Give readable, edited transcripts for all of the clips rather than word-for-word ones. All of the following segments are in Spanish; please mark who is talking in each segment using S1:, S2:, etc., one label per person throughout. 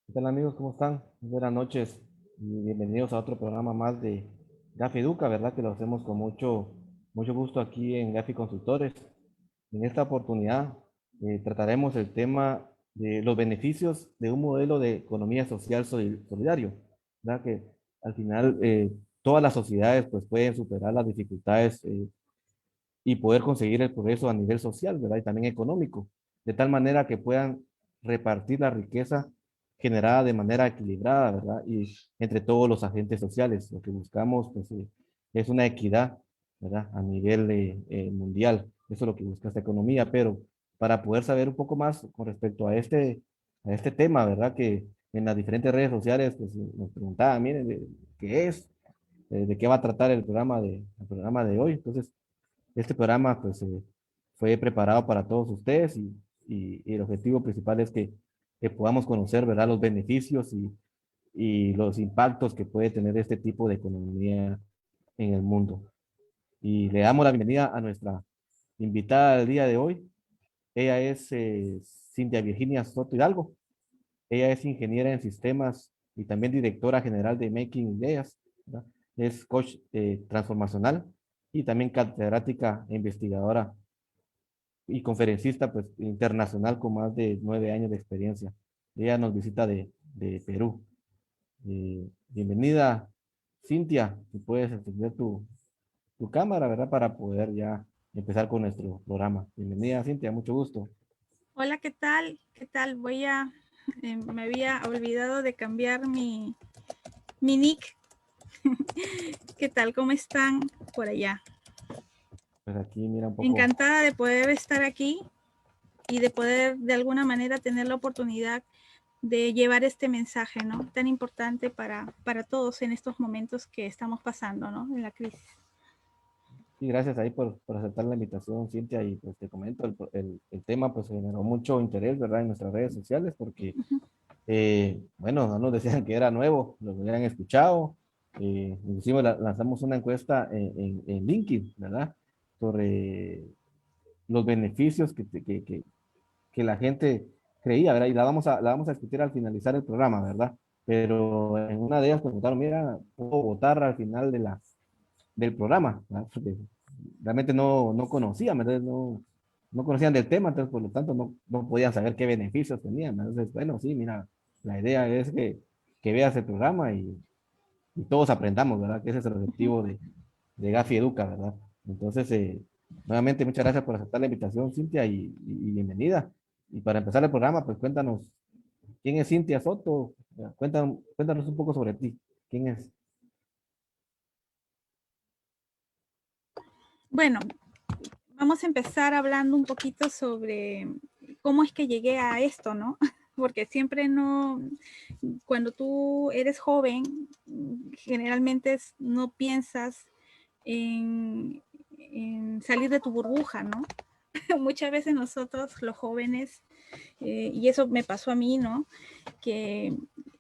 S1: ¿Qué tal amigos? ¿Cómo están? Buenas noches y bienvenidos a otro programa más de Gafi Educa, ¿verdad? Que lo hacemos con mucho gusto aquí en Gafi Consultores. En esta oportunidad trataremos el tema de los beneficios de un modelo de economía social solidario, ¿verdad? Que al final todas las sociedades pues pueden superar las dificultades y poder conseguir el progreso a nivel social, ¿verdad? Y también económico, de tal manera que puedan repartir la riqueza generada de manera equilibrada, ¿verdad? Y entre todos los agentes sociales. Lo que buscamos, pues, es una equidad, ¿verdad? A nivel mundial. Eso es lo que busca esta economía, pero para poder saber un poco más con respecto a este tema, ¿verdad? Que en las diferentes redes sociales, pues, nos preguntaban, miren, ¿qué es? ¿De qué va a tratar el programa de hoy? Entonces, este programa pues, fue preparado para todos ustedes y el objetivo principal es que podamos conocer, ¿verdad?, los beneficios y los impactos que puede tener este tipo de economía en el mundo. Y le damos la bienvenida a nuestra invitada del día de hoy. Ella es Cintia Virginia Soto Hidalgo. Ella es ingeniera en sistemas y también directora general de Making Ideas, ¿verdad? Es coach transformacional y también catedrática e investigadora y conferencista pues, internacional con más de 9 años de experiencia. Ella nos visita de Perú. Bienvenida, Cintia, si puedes encender tu cámara, ¿verdad? Para poder ya empezar con nuestro programa. Bienvenida, Cintia, mucho gusto.
S2: Hola, ¿qué tal? ¿Qué tal? Me había olvidado de cambiar mi nick. ¿Qué tal? ¿Cómo están por allá?
S1: Pues aquí mira un poco.
S2: Encantada de poder estar aquí y de poder de alguna manera tener la oportunidad de llevar este mensaje, ¿no? Tan importante para todos en estos momentos que estamos pasando, ¿no? En la crisis.
S1: Y gracias ahí por aceptar la invitación, Cintia, y pues te comento, el tema pues generó mucho interés, ¿verdad? En nuestras redes sociales, porque, bueno, no nos decían que era nuevo, lo habían escuchado, inclusive lanzamos una encuesta en LinkedIn, ¿verdad? Sobre los beneficios que la gente creía, ¿verdad? Y la vamos a discutir al finalizar el programa, ¿verdad? Pero en una de ellas preguntaron, mira, ¿puedo votar al final del programa? ¿Verdad? Porque realmente no conocían, ¿verdad? No conocían del tema, entonces por lo tanto no podían saber qué beneficios tenían, ¿verdad? Entonces, bueno, sí, mira, la idea es que veas el programa y todos aprendamos, ¿verdad? Que ese es el objetivo de Gafi Educa, ¿verdad? Entonces, nuevamente, muchas gracias por aceptar la invitación, Cintia, y bienvenida. Y para empezar el programa, pues cuéntanos, ¿quién es Cintia Soto? Cuéntanos un poco sobre ti. ¿Quién es?
S2: Bueno, vamos a empezar hablando un poquito sobre cómo es que llegué a esto, ¿no? Porque siempre no, cuando tú eres joven, generalmente no piensas en salir de tu burbuja, ¿no? Muchas veces nosotros, los jóvenes, y eso me pasó a mí, ¿no? Que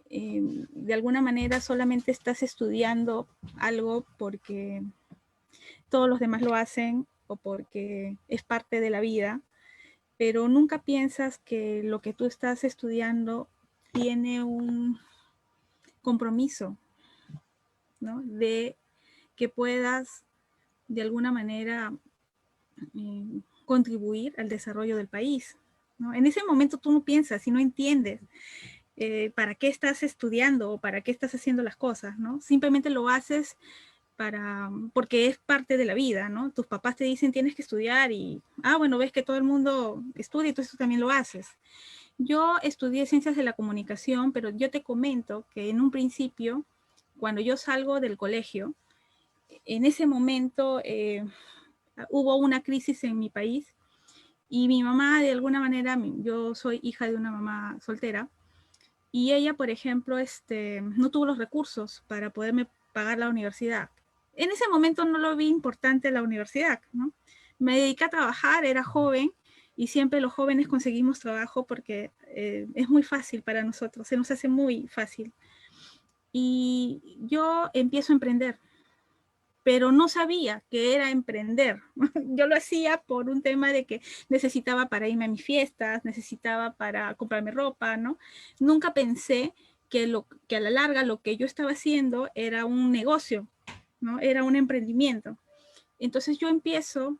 S2: de alguna manera solamente estás estudiando algo porque todos los demás lo hacen o porque es parte de la vida, pero nunca piensas que lo que tú estás estudiando tiene un compromiso, ¿no? De que puedas de alguna manera contribuir al desarrollo del país, ¿no? En ese momento tú no piensas y no entiendes para qué estás estudiando o para qué estás haciendo las cosas, ¿no? Simplemente lo haces porque es parte de la vida, ¿no? Tus papás te dicen tienes que estudiar y, bueno, ves que todo el mundo estudia y tú eso también lo haces. Yo estudié ciencias de la comunicación, pero yo te comento que en un principio, cuando yo salgo del colegio, en ese momento hubo una crisis en mi país y mi mamá, de alguna manera, yo soy hija de una mamá soltera, y ella, por ejemplo, no tuvo los recursos para poderme pagar la universidad. En ese momento no lo vi importante la universidad, ¿no? Me dediqué a trabajar, era joven y siempre los jóvenes conseguimos trabajo porque es muy fácil para nosotros, se nos hace muy fácil. Y yo empiezo a emprender, pero no sabía que era emprender. Yo lo hacía por un tema de que necesitaba para irme a mis fiestas, necesitaba para comprarme ropa, ¿no? Nunca pensé que a la larga lo que yo estaba haciendo era un negocio, ¿no? Era un emprendimiento. Entonces yo empiezo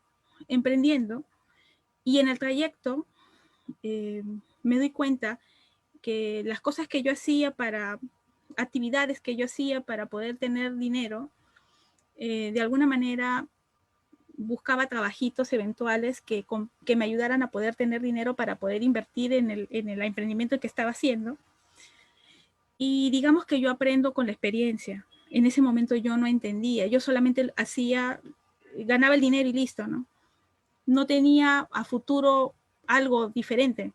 S2: emprendiendo y en el trayecto me doy cuenta que las cosas que yo hacía actividades que yo hacía para poder tener dinero, de alguna manera buscaba trabajitos eventuales que me ayudaran a poder tener dinero para poder invertir en el emprendimiento que estaba haciendo. Y digamos que yo aprendo con la experiencia. En ese momento yo no entendía, yo solamente ganaba el dinero y listo, ¿no? No tenía a futuro algo diferente.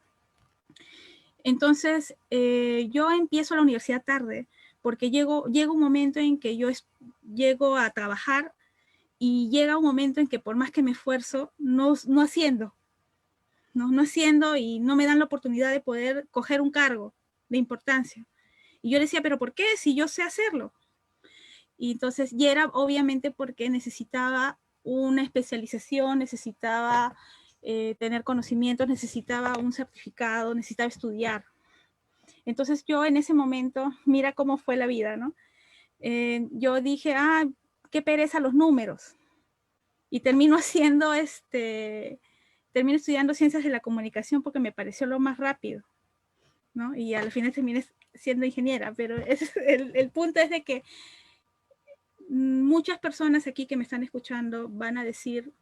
S2: Entonces, yo empiezo la universidad tarde, porque llega un momento en que yo llego a trabajar y llega un momento en que por más que me esfuerzo, no haciendo, no haciendo y no me dan la oportunidad de poder coger un cargo de importancia. Y yo decía, pero ¿por qué? Si yo sé hacerlo. Y entonces, y era obviamente porque necesitaba una especialización, necesitaba tener conocimientos, necesitaba un certificado, necesitaba estudiar. Entonces yo en ese momento, mira cómo fue la vida, ¿no? Yo dije, qué pereza los números. Y termino termino estudiando ciencias de la comunicación porque me pareció lo más rápido, ¿no? Y al final terminé siendo ingeniera, pero el punto es de que muchas personas aquí que me están escuchando van a decir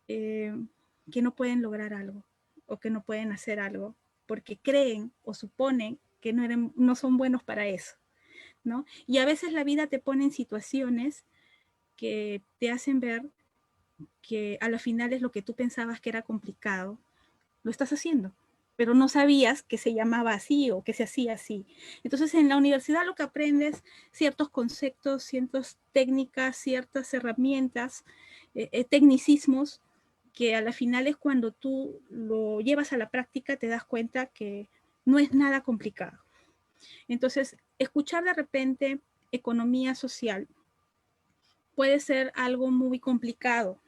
S2: que no pueden lograr algo o que no pueden hacer algo porque creen o suponen que no son buenos para eso, ¿no? Y a veces la vida te pone en situaciones que te hacen ver que a la final es lo que tú pensabas que era complicado, lo estás haciendo, pero no sabías que se llamaba así o que se hacía así. Entonces en la universidad lo que aprendes, ciertos conceptos, ciertas técnicas, ciertas herramientas, tecnicismos, que a la final es cuando tú lo llevas a la práctica, te das cuenta que no es nada complicado. Entonces, escuchar de repente economía social puede ser algo muy complicado,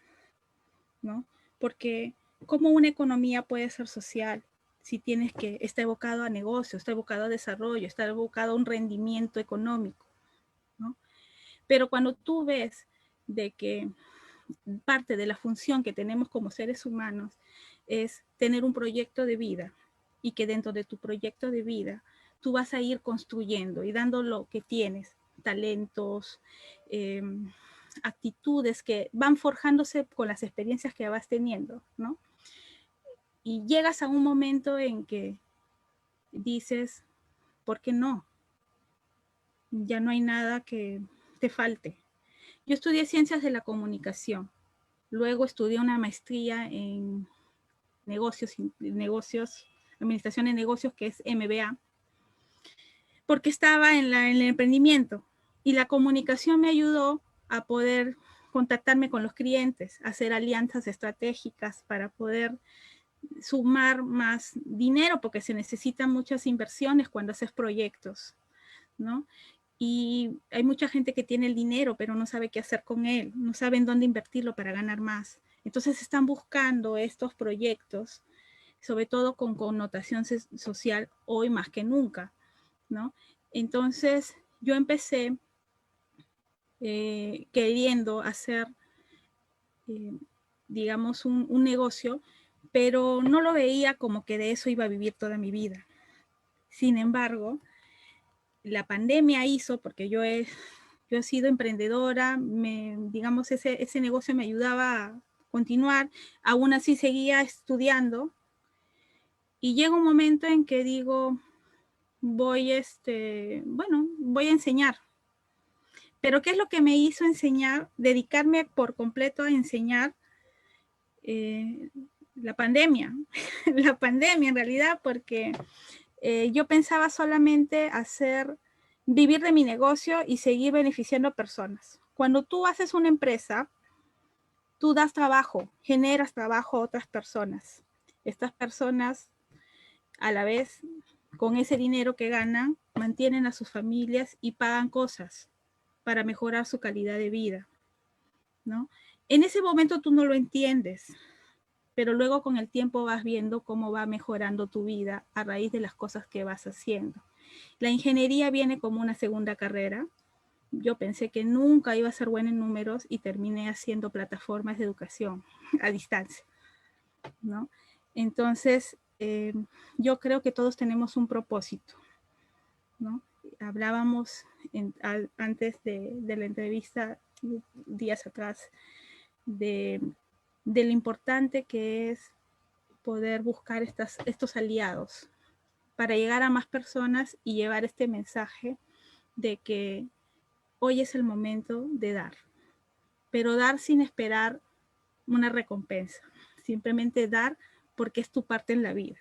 S2: ¿no? Porque ¿cómo una economía puede ser social si está evocado a negocio, está evocado a desarrollo, está evocado a un rendimiento económico, ¿no? Pero cuando tú ves de que parte de la función que tenemos como seres humanos es tener un proyecto de vida y que dentro de tu proyecto de vida tú vas a ir construyendo y dando lo que tienes, talentos, actitudes que van forjándose con las experiencias que vas teniendo, ¿no? Y llegas a un momento en que dices, ¿por qué no? Ya no hay nada que te falte. Yo estudié ciencias de la comunicación, luego estudié una maestría en administración de negocios, que es MBA, porque estaba en el emprendimiento y la comunicación me ayudó a poder contactarme con los clientes, hacer alianzas estratégicas para poder sumar más dinero, porque se necesitan muchas inversiones cuando haces proyectos, ¿no? Y hay mucha gente que tiene el dinero, pero no sabe qué hacer con él, no saben dónde invertirlo para ganar más. Entonces están buscando estos proyectos, sobre todo con connotación social hoy más que nunca, ¿no? Entonces yo empecé queriendo hacer, digamos, un negocio, pero no lo veía como que de eso iba a vivir toda mi vida. Sin embargo, la pandemia hizo, porque yo he sido emprendedora, digamos, ese negocio me ayudaba a continuar, aún así seguía estudiando, y llega un momento en que digo, voy a enseñar. Pero ¿qué es lo que me hizo enseñar, dedicarme por completo a enseñar? La pandemia, la pandemia en realidad, porque yo pensaba solamente vivir de mi negocio y seguir beneficiando a personas. Cuando tú haces una empresa, tú das trabajo, generas trabajo a otras personas. Estas personas, a la vez, con ese dinero que ganan, mantienen a sus familias y pagan cosas para mejorar su calidad de vida. ¿no? En ese momento tú no lo entiendes, pero luego con el tiempo vas viendo cómo va mejorando tu vida a raíz de las cosas que vas haciendo. La ingeniería viene como una segunda carrera. Yo pensé que nunca iba a ser buena en números y terminé haciendo plataformas de educación a distancia, ¿no? Entonces, yo creo que todos tenemos un propósito, ¿no? Hablábamos antes de la entrevista, días atrás, de lo importante que es poder buscar estos aliados para llegar a más personas y llevar este mensaje de que hoy es el momento de dar, pero dar sin esperar una recompensa, simplemente dar porque es tu parte en la vida,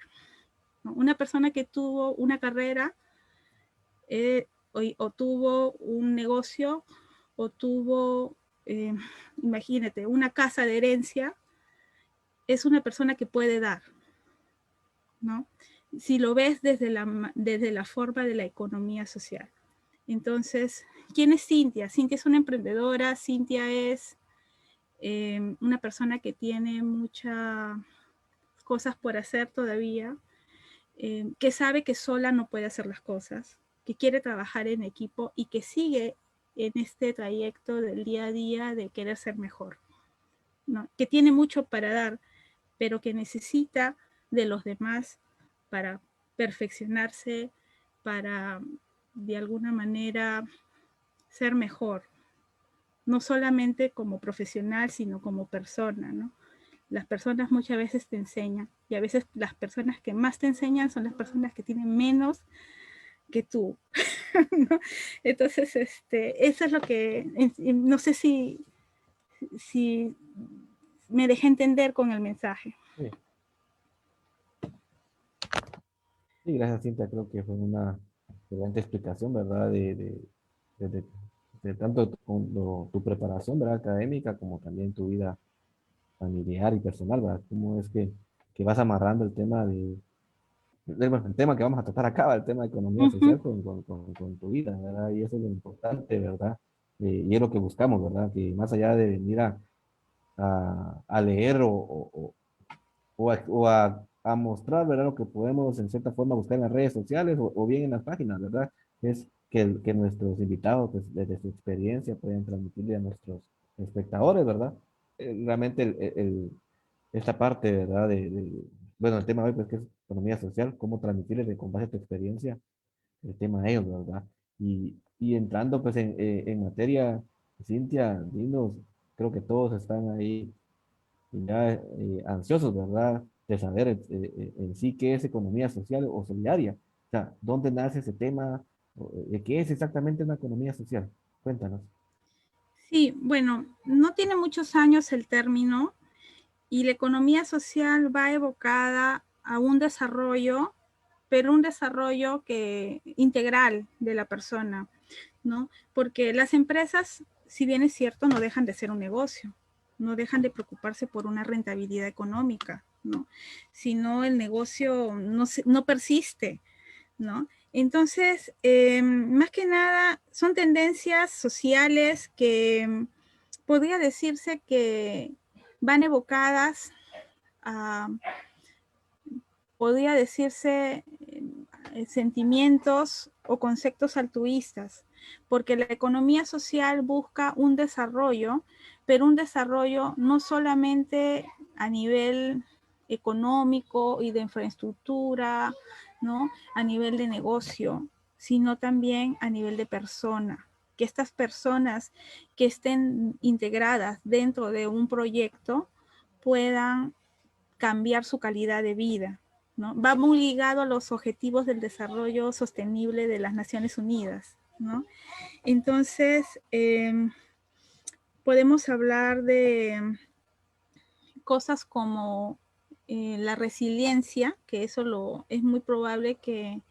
S2: ¿no? Una persona que tuvo una carrera o tuvo un negocio o tuvo, imagínate, una casa de herencia, es una persona que puede dar, ¿no? Si lo ves desde la forma de la economía social. Entonces, ¿quién es Cintia? Cintia es una emprendedora, Cintia es una persona que tiene muchas cosas por hacer todavía, que sabe que sola no puede hacer las cosas, que quiere trabajar en equipo y que sigue en este trayecto del día a día de querer ser mejor, ¿no? Que tiene mucho para dar, pero que necesita de los demás para perfeccionarse, para de alguna manera ser mejor, no solamente como profesional, sino como persona, ¿no? Las personas muchas veces te enseñan y a veces las personas que más te enseñan son las personas que tienen menos que tú, ¿no? Entonces, eso es lo que, no sé si me dejé entender con el mensaje.
S1: Sí, sí, gracias, Cintia. Creo que fue una excelente explicación, ¿verdad? De- de tanto tu preparación, ¿verdad? Académica, como también tu vida familiar y personal, ¿verdad? Cómo es que vas amarrando el tema bueno, el tema que vamos a tratar acá, el tema de economía social con tu vida, ¿verdad? Y eso es lo importante, ¿verdad? Y es lo que buscamos, ¿verdad? Que más allá de venir a leer a mostrar, ¿verdad? Lo que podemos en cierta forma buscar en las redes sociales o bien en las páginas, ¿verdad? Es que nuestros invitados, pues, desde su experiencia, pueden transmitirle a nuestros espectadores, ¿verdad? Realmente esta parte, ¿verdad? Bueno, el tema de hoy, pues, que es economía social, cómo transmitirles con base a tu experiencia el tema a ellos, ¿verdad? Y entrando, pues, en materia, Cintia, dinos, creo que todos están ahí ya ansiosos, ¿verdad? De saber en sí qué es economía social o solidaria. O sea, ¿dónde nace ese tema? ¿Qué es exactamente una economía social? Cuéntanos.
S2: Sí, bueno, no tiene muchos años el término y la economía social va evocada a un desarrollo, pero un desarrollo integral de la persona, ¿no? Porque las empresas, si bien es cierto, no dejan de ser un negocio, no dejan de preocuparse por una rentabilidad económica, ¿no? Si no, el negocio no persiste, ¿no? Entonces, más que nada, son tendencias sociales que podría decirse que van evocadas a, podría decirse, sentimientos o conceptos altruistas, porque la economía social busca un desarrollo, pero un desarrollo no solamente a nivel económico y de infraestructura, ¿no? A nivel de negocio, sino también a nivel de persona, que estas personas que estén integradas dentro de un proyecto puedan cambiar su calidad de vida, ¿no? Va muy ligado a los objetivos del desarrollo sostenible de las Naciones Unidas, ¿no? Entonces, podemos hablar de cosas como la resiliencia, que es muy probable que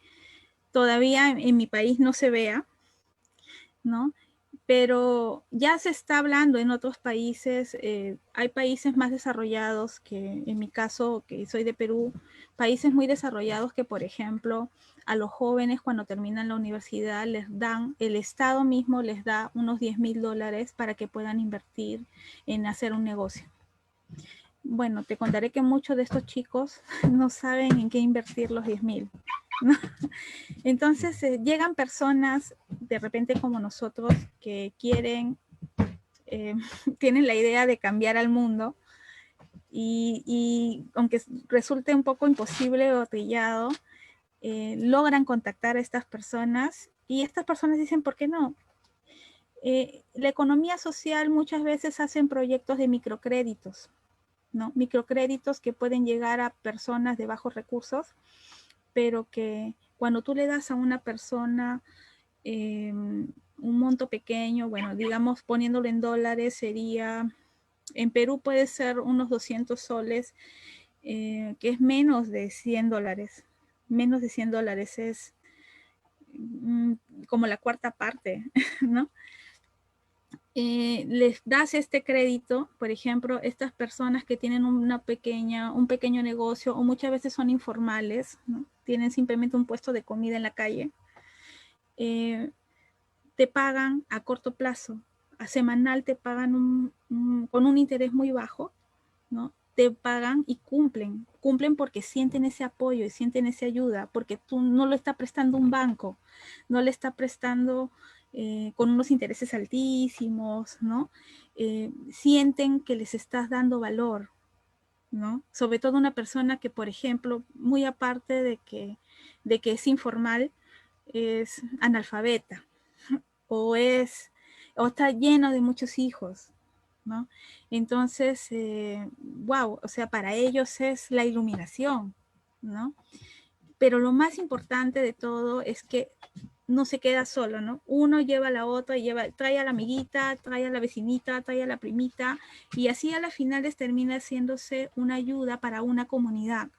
S2: todavía en mi país no se vea, ¿no? Pero ya se está hablando en otros países, hay países más desarrollados que en mi caso, que soy de Perú, países muy desarrollados que, por ejemplo, a los jóvenes cuando terminan la universidad les dan, el Estado mismo les da unos $10,000 para que puedan invertir en hacer un negocio. Bueno, te contaré que muchos de estos chicos no saben en qué invertir los 10,000, ¿no? Entonces llegan personas de repente como nosotros que quieren, tienen la idea de cambiar al mundo y aunque resulte un poco imposible o trillado, logran contactar a estas personas y estas personas dicen, ¿por qué no? La economía social muchas veces hacen proyectos de microcréditos, ¿no? Microcréditos que pueden llegar a personas de bajos recursos, pero que cuando tú le das a una persona un monto pequeño, bueno, digamos poniéndolo en dólares sería, en Perú puede ser unos 200 soles, que es menos de $100, menos de $100 es como la cuarta parte, ¿no? Les das este crédito, por ejemplo, estas personas que tienen un pequeño negocio o muchas veces son informales, ¿no? Tienen simplemente un puesto de comida en la calle, te pagan a corto plazo, a semanal te pagan con un interés muy bajo, ¿no? Te pagan y cumplen porque sienten ese apoyo y sienten esa ayuda, porque tú no lo está prestando un banco, no le está prestando con unos intereses altísimos, ¿no? Sienten que les estás dando valor, ¿no? Sobre todo una persona que, por ejemplo, muy aparte de que es informal, es analfabeta o está lleno de muchos hijos, ¿no? Entonces, wow, o sea, para ellos es la iluminación, ¿no? Pero lo más importante de todo es que no se queda solo, ¿no? Uno lleva a la otra, trae a la amiguita, trae a la vecinita, trae a la primita, y así a las finales termina haciéndose una ayuda para una comunidad,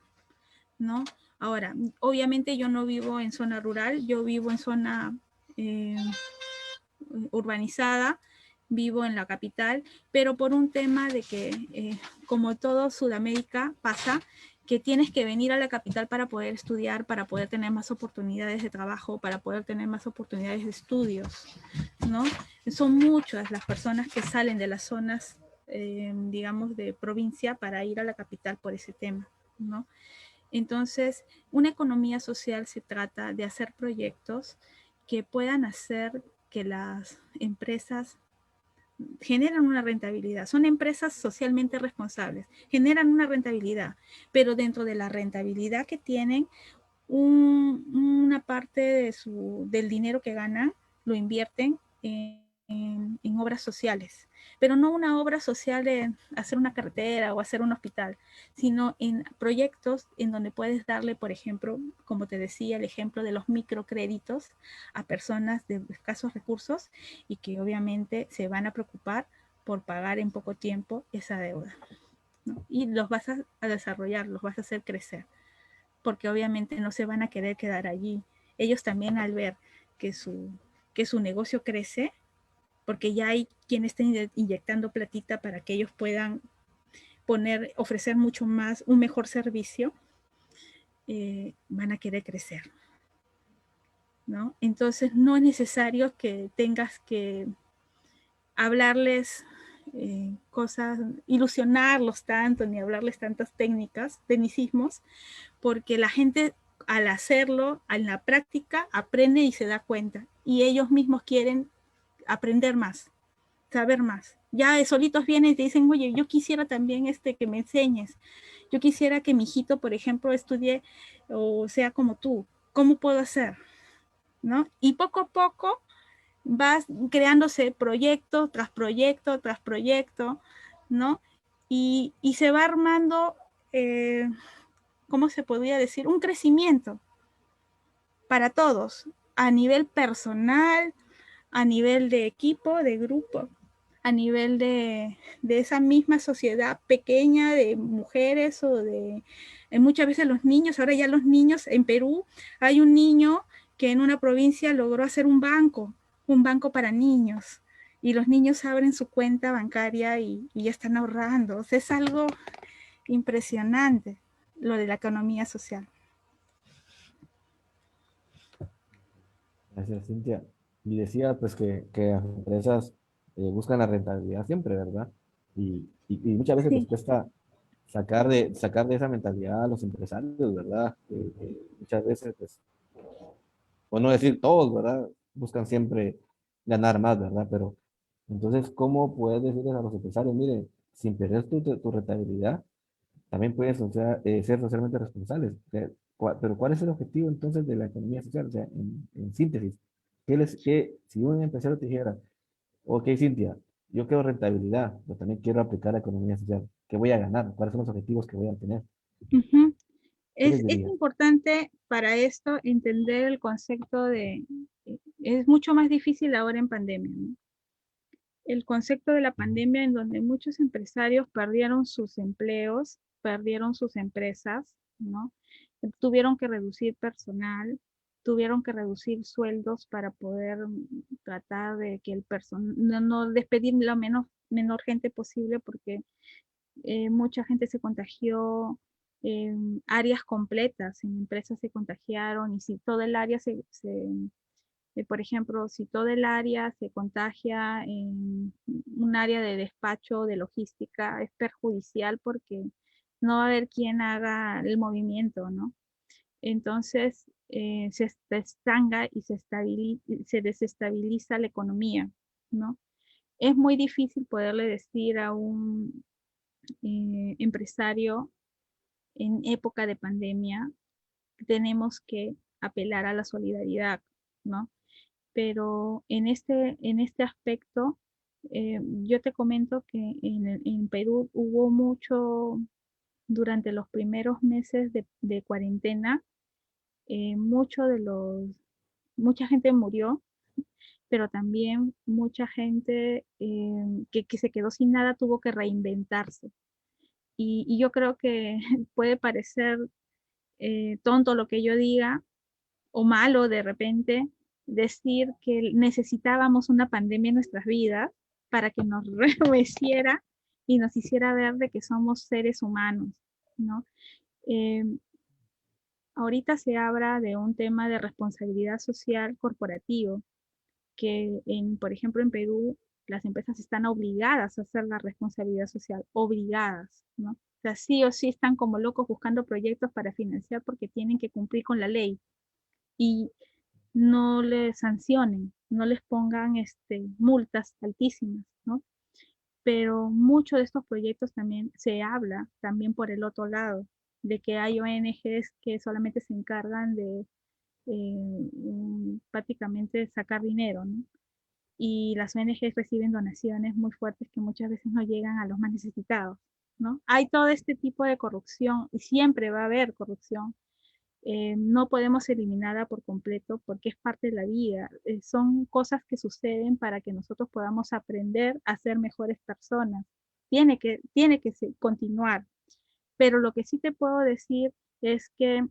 S2: ¿no? Ahora, obviamente yo no vivo en zona rural, yo vivo en zona urbanizada, vivo en la capital, pero por un tema de que, como todo Sudamérica pasa, que tienes que venir a la capital para poder estudiar, para poder tener más oportunidades de trabajo, para poder tener más oportunidades de estudios, ¿no? Son muchas las personas que salen de las zonas, digamos, de provincia para ir a la capital por ese tema, ¿no? Entonces, una economía social se trata de hacer proyectos que puedan hacer que las empresas generan una rentabilidad. Son empresas socialmente responsables, generan una rentabilidad, pero dentro de la rentabilidad que tienen, una parte del dinero que ganan lo invierten en obras sociales, pero no una obra social de hacer una carretera o hacer un hospital, sino en proyectos en donde puedes darle, por ejemplo, como te decía, el ejemplo de los microcréditos a personas de escasos recursos y que obviamente se van a preocupar por pagar en poco tiempo esa deuda, ¿no? Y los vas a desarrollar, los vas a hacer crecer, porque obviamente no se van a querer quedar allí. Ellos también al ver que su negocio crece, porque ya hay quienes estén inyectando platita para que ellos puedan ofrecer mucho más, un mejor servicio, van a querer crecer, ¿no? Entonces no es necesario que tengas que hablarles cosas, ilusionarlos tanto, ni hablarles tantas técnicas, tecnicismos, porque la gente al hacerlo, en la práctica, aprende y se da cuenta. Y ellos mismos quieren aprender más, saber más. Ya solitos vienen y te dicen, oye, yo quisiera también que me enseñes. Yo quisiera que mi hijito, por ejemplo, estudie o sea como tú. ¿Cómo puedo hacer? ¿No? Y poco a poco vas creándose proyecto tras proyecto tras proyecto, ¿no? Y se va armando, ¿cómo se podría decir? Un crecimiento para todos, a nivel personal, a nivel de equipo, de grupo, a nivel de esa misma sociedad pequeña de mujeres o de muchas veces los niños. Ahora ya los niños en Perú, hay un niño que en una provincia logró hacer un banco para niños, y los niños abren su cuenta bancaria y ya están ahorrando. O sea, es algo impresionante lo de la economía social.
S1: Gracias, Cintia. Y decía pues que las empresas buscan la rentabilidad siempre, ¿verdad? Y muchas veces les
S2: Sí,
S1: cuesta sacar de esa mentalidad a los empresarios, ¿verdad? Muchas veces, pues, por no decir todos, ¿verdad? Buscan siempre ganar más, ¿verdad? Pero entonces, ¿cómo puedes decirles a los empresarios, miren, sin perder tu rentabilidad, también puedes, o sea, ser socialmente responsables? O sea, pero ¿cuál es el objetivo entonces de la economía social? O sea, en síntesis, si un empresario te dijera, ok, Cintia, yo quiero rentabilidad, pero también quiero aplicar la economía social, ¿qué voy a ganar? ¿Cuáles son los objetivos que voy a tener?
S2: ujú.
S1: ¿Qué les
S2: Es
S1: diría?
S2: importante para esto entender el concepto es mucho más difícil ahora en pandemia, ¿no? El concepto de la pandemia en donde muchos empresarios perdieron sus empleos, perdieron sus empresas, ¿no? Tuvieron que reducir personal, tuvieron que reducir sueldos para poder tratar de que el personal, no despedir la menor gente posible porque mucha gente se contagió, áreas completas en empresas se contagiaron y si todo el área por ejemplo, si todo el área se contagia en un área de despacho, de logística, es perjudicial porque no va a haber quien haga el movimiento, ¿no? Entonces, se estanca y se desestabiliza la economía, ¿no? Es muy difícil poderle decir a un empresario en época de pandemia, tenemos que apelar a la solidaridad, ¿no? Pero en este aspecto, yo te comento que en Perú hubo mucho, durante los primeros meses de cuarentena, mucho mucha gente murió, pero también mucha gente que se quedó sin nada tuvo que reinventarse. Y yo creo que puede parecer tonto lo que yo diga o malo de repente decir que necesitábamos una pandemia en nuestras vidas para que nos rejuveneciera y nos hiciera ver de que somos seres humanos, ¿no? Eh, ahorita se habla de un tema de responsabilidad social corporativo, que por ejemplo, en Perú las empresas están obligadas a hacer la responsabilidad social, obligadas, ¿no? O sea, sí o sí están como locos buscando proyectos para financiar porque tienen que cumplir con la ley y no les sancionen, no les pongan multas altísimas, ¿no? Pero muchos de estos proyectos también se habla también por el otro lado, de que hay ONGs que solamente se encargan de prácticamente sacar dinero, ¿no? Y las ONGs reciben donaciones muy fuertes que muchas veces no llegan a los más necesitados, ¿no? Hay todo este tipo de corrupción y siempre va a haber corrupción. No podemos eliminarla por completo porque es parte de la vida. Son cosas que suceden para que nosotros podamos aprender a ser mejores personas. Tiene que continuar. Pero lo que sí te puedo decir es que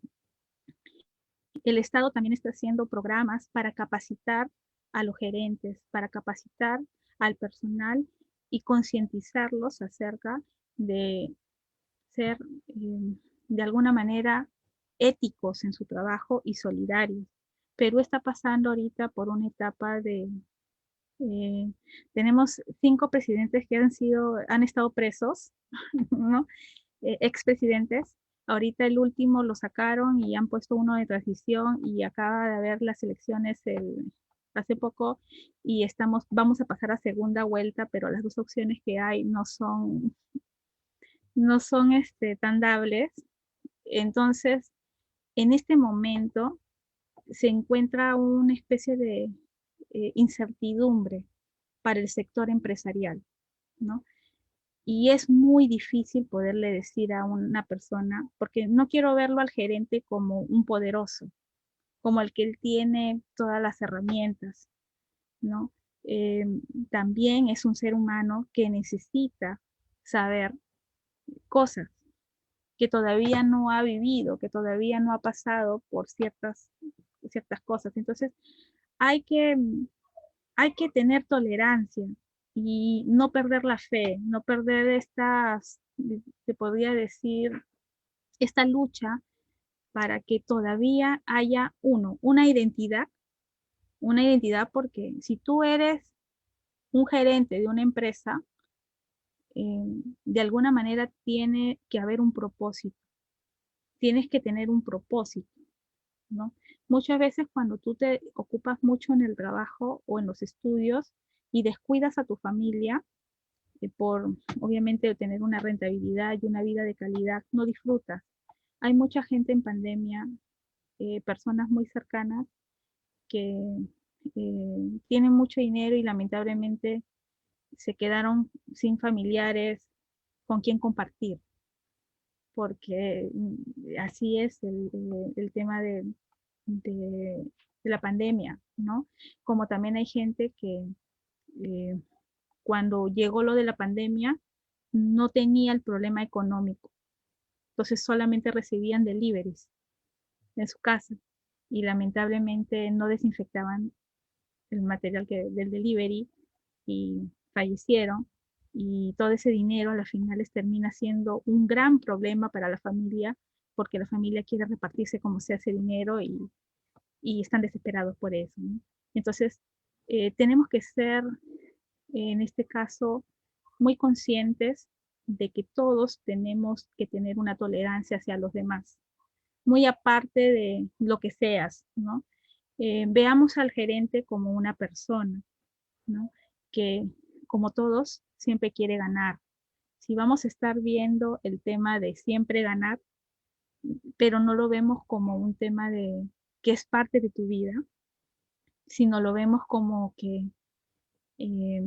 S2: el Estado también está haciendo programas para capacitar a los gerentes, para capacitar al personal y concientizarlos acerca de ser de alguna manera éticos en su trabajo y solidarios. Perú está pasando ahorita por una etapa eh, tenemos 5 presidentes que han estado presos, ¿no? Expresidentes. Ahorita el último lo sacaron y han puesto uno de transición y acaba de haber las elecciones hace poco y vamos a pasar a segunda vuelta, pero las dos opciones que hay no son tan dables. Entonces, en este momento se encuentra una especie de incertidumbre para el sector empresarial, ¿no? Y es muy difícil poderle decir a una persona, porque no quiero verlo al gerente como un poderoso, como el que él tiene todas las herramientas, ¿no? Eh, también es un ser humano que necesita saber cosas que todavía no ha vivido, que todavía no ha pasado por ciertas cosas. Entonces, hay que, hay que tener tolerancia y no perder la fe, no perder se podría decir, esta lucha para que todavía haya una identidad una identidad porque si tú eres un gerente de una empresa, de alguna manera tiene que haber un propósito, tienes que tener un propósito, ¿no? Muchas veces cuando tú te ocupas mucho en el trabajo o en los estudios y descuidas a tu familia por obviamente tener una rentabilidad y una vida de calidad, no disfrutas. Hay mucha gente en pandemia, personas muy cercanas que tienen mucho dinero y lamentablemente se quedaron sin familiares con quien compartir, porque así es el tema de la pandemia, ¿no? Como también hay gente que eh, cuando llegó lo de la pandemia no tenía el problema económico, entonces solamente recibían deliveries en su casa y lamentablemente no desinfectaban el material del delivery y fallecieron y todo ese dinero a las finales termina siendo un gran problema para la familia porque la familia quiere repartirse como sea ese dinero y están desesperados por eso, ¿no? Entonces, tenemos que ser, en este caso, muy conscientes de que todos tenemos que tener una tolerancia hacia los demás, muy aparte de lo que seas, ¿no? Veamos al gerente como una persona, ¿no? Que como todos siempre quiere ganar. Si vamos a estar viendo el tema de siempre ganar, pero no lo vemos como un tema de que es parte de tu vida, sino lo vemos como que eh,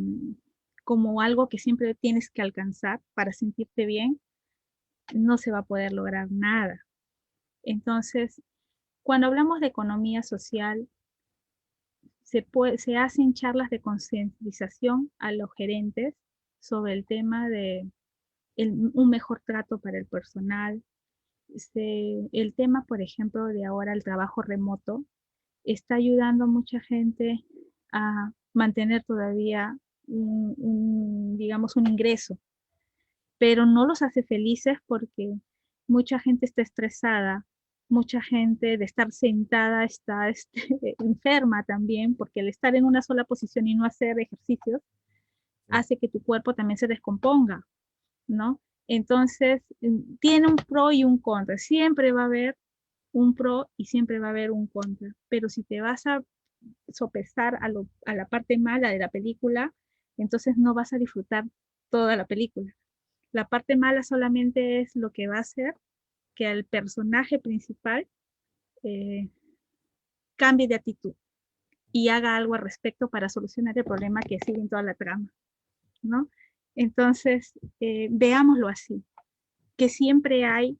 S2: como algo que siempre tienes que alcanzar para sentirte bien, no se va a poder lograr nada. Entonces, cuando hablamos de economía social, se hacen charlas de concientización a los gerentes sobre el tema de un mejor trato para el personal. El tema, por ejemplo, de ahora el trabajo remoto está ayudando a mucha gente a mantener todavía digamos, un ingreso, pero no los hace felices porque mucha gente está estresada, mucha gente de estar sentada está enferma también, porque el estar en una sola posición y no hacer ejercicios hace que tu cuerpo también se descomponga, ¿no? Entonces, tiene un pro y un contra. Siempre va a haber un pro y siempre va a haber un contra. Pero si te vas a sopesar a la parte mala de la película, entonces no vas a disfrutar toda la película. La parte mala solamente es lo que va a hacer que el personaje principal eh, cambie de actitud y haga algo al respecto para solucionar el problema que sigue en toda la trama, ¿no? Entonces, veámoslo así, que siempre hay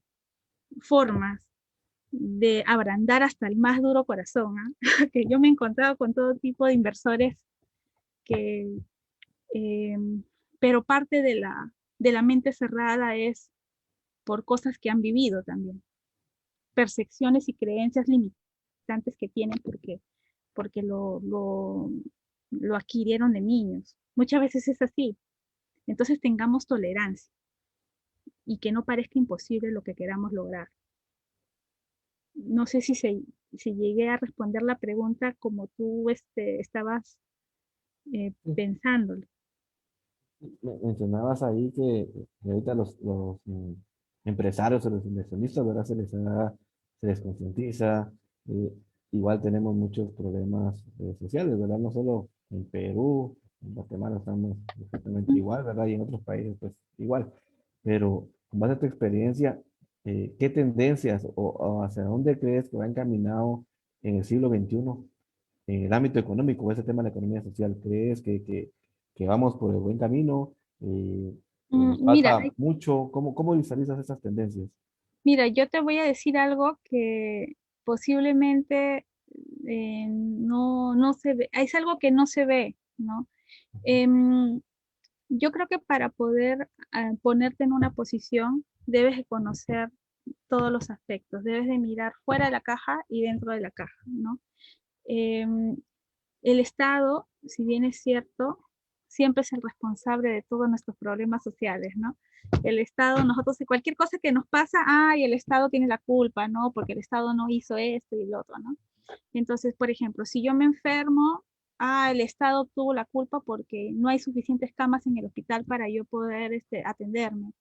S2: formas de abrandar hasta el más duro corazón, ¿eh? Que yo me he encontrado con todo tipo de inversores que, eh, pero parte de la mente cerrada es por cosas que han vivido también, percepciones y creencias limitantes que tienen porque lo adquirieron de niños. Muchas veces es así. Entonces tengamos tolerancia y que no parezca imposible lo que queramos lograr. No sé si llegué a responder la pregunta como tú estabas pensándolo.
S1: Mencionabas ahí que ahorita empresarios o los inversionistas, ¿verdad? Se les concientiza. eh, Igual tenemos muchos problemas sociales, ¿verdad? No solo en Perú, en Guatemala estamos exactamente igual, ¿verdad? Y en otros países, pues igual. Pero con base a tu experiencia, ¿qué tendencias o hacia dónde crees que va encaminado en el siglo XXI en el ámbito económico, ese tema de la economía social? ¿Crees que vamos por el buen camino? ¿Nos
S2: Mira,
S1: falta mucho? ¿Cómo visualizas esas tendencias?
S2: mira, yo te voy a decir algo que posiblemente no se ve, es algo que no se ve, ¿no? Em, yo creo que para poder ponerte en una posición, debes de conocer todos los aspectos, debes de mirar fuera de la caja y dentro de la caja, ¿no? Em, el Estado, si bien es cierto, siempre es el responsable de todos nuestros problemas sociales, ¿no? El Estado, nosotros, cualquier cosa que nos pasa, ay, el Estado tiene la culpa, ¿no? Porque el Estado no hizo esto y lo otro, ¿no? Entonces, por ejemplo, si yo me enfermo, el Estado tuvo la culpa porque no hay suficientes camas en el hospital para yo poder atenderme,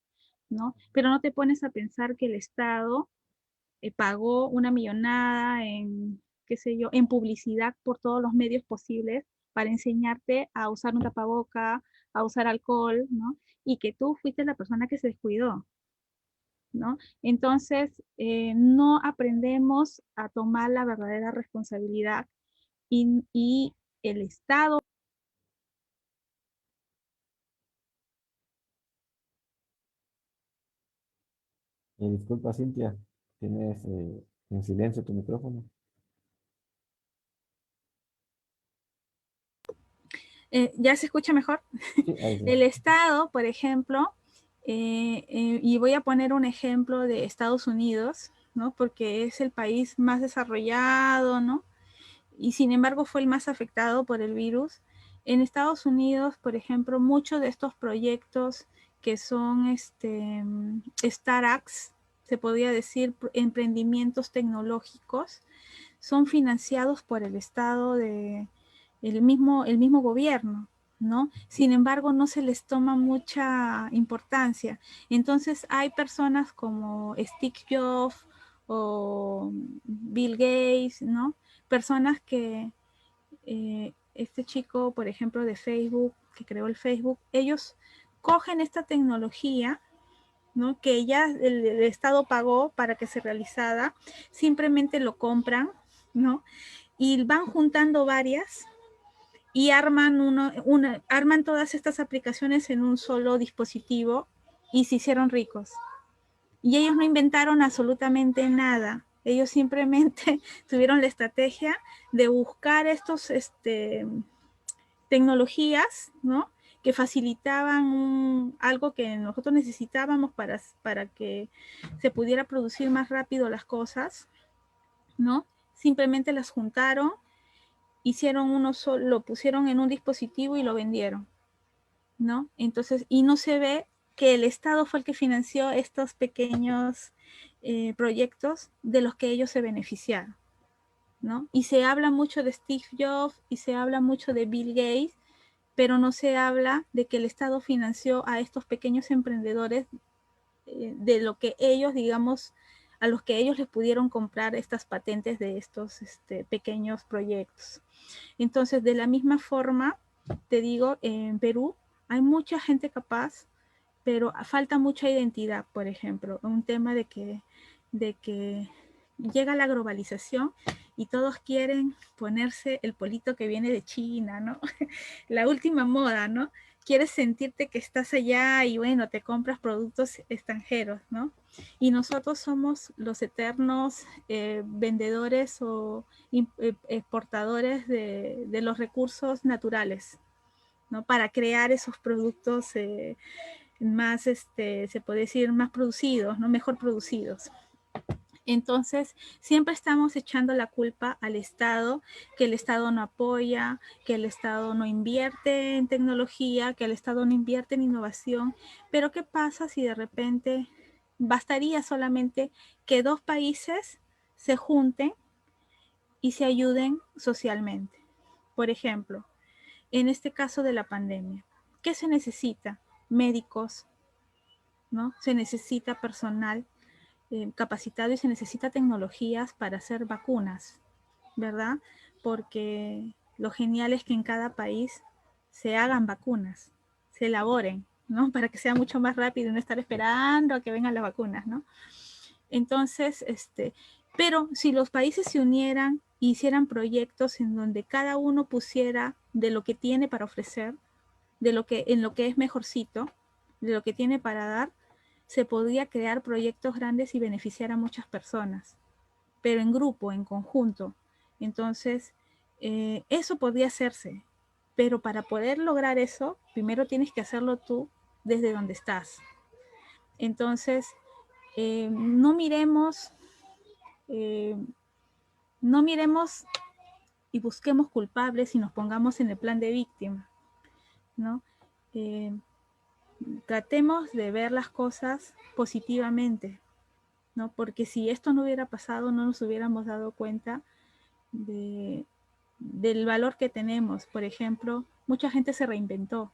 S2: ¿no? Pero no te pones a pensar que el Estado pagó una millonada en, qué sé yo, en publicidad por todos los medios posibles para enseñarte a usar un tapaboca, a usar alcohol, ¿no? Y que tú fuiste la persona que se descuidó, ¿no? Entonces, no aprendemos a tomar la verdadera responsabilidad y el Estado.
S1: Disculpa, Cintia, tienes en silencio tu micrófono.
S2: ¿Ya se escucha mejor?
S1: Sí, ahí sí.
S2: El Estado, por ejemplo, y voy a poner un ejemplo de Estados Unidos, ¿no? Porque es el país más desarrollado, ¿no? Y sin embargo fue el más afectado por el virus. En Estados Unidos, por ejemplo, muchos de estos proyectos que son startups, se podría decir emprendimientos tecnológicos, son financiados por el Estado de el mismo gobierno, ¿no? Sin embargo, no se les toma mucha importancia. Entonces, hay personas como Steve Jobs o Bill Gates, ¿no? Personas que, este chico, por ejemplo, de Facebook, que creó el Facebook, ellos cogen esta tecnología, ¿no? Que ya el Estado pagó para que se realizara, simplemente lo compran, ¿no? Y van juntando varias y arman todas estas aplicaciones en un solo dispositivo y se hicieron ricos. Y ellos no inventaron absolutamente nada. Ellos simplemente tuvieron la estrategia de buscar estos tecnologías, ¿no? Que facilitaban algo que nosotros necesitábamos para que se pudiera producir más rápido las cosas, ¿no? Simplemente las juntaron, hicieron uno solo, lo pusieron en un dispositivo y lo vendieron, ¿no? Entonces, y no se ve que el Estado fue el que financió estos pequeños proyectos de los que ellos se beneficiaron, ¿no? Y se habla mucho de Steve Jobs y se habla mucho de Bill Gates, pero no se habla de que el Estado financió a estos pequeños emprendedores de lo que ellos, digamos, a los que ellos les pudieron comprar estas patentes de estos pequeños proyectos. Entonces, de la misma forma, te digo, en Perú hay mucha gente capaz, pero falta mucha identidad, por ejemplo, un tema de que llega la globalización y todos quieren ponerse el polito que viene de China, ¿no? La última moda, ¿no? Quieres sentirte que estás allá y bueno, te compras productos extranjeros, ¿no? Y nosotros somos los eternos vendedores o exportadores de los recursos naturales, ¿no? Para crear esos productos más, se puede decir, más producidos, ¿no? Mejor producidos. Entonces, siempre estamos echando la culpa al Estado, que el Estado no apoya, que el Estado no invierte en tecnología, que el Estado no invierte en innovación. Pero ¿qué pasa si de repente bastaría solamente que dos países se junten y se ayuden socialmente? Por ejemplo, en este caso de la pandemia, ¿qué se necesita? Médicos, ¿no? Se necesita personal capacitado y se necesita tecnologías para hacer vacunas, ¿verdad? Porque lo genial es que en cada país se hagan vacunas, se elaboren, ¿no? Para que sea mucho más rápido y no estar esperando a que vengan las vacunas, ¿no? Entonces, pero si los países se unieran e hicieran proyectos en donde cada uno pusiera de lo que tiene para ofrecer, de lo que, en lo que es mejorcito, de lo que tiene para dar, se podría crear proyectos grandes y beneficiar a muchas personas, pero en grupo, en conjunto. Entonces, eso podría hacerse, pero para poder lograr eso, primero tienes que hacerlo tú desde donde estás. Entonces, no miremos, eh, no miremos y busquemos culpables y nos pongamos en el plan de víctima, ¿no? Eh, Tratemos de ver las cosas positivamente, ¿no? Porque si esto no hubiera pasado, no nos hubiéramos dado cuenta del valor que tenemos. Por ejemplo, mucha gente se reinventó.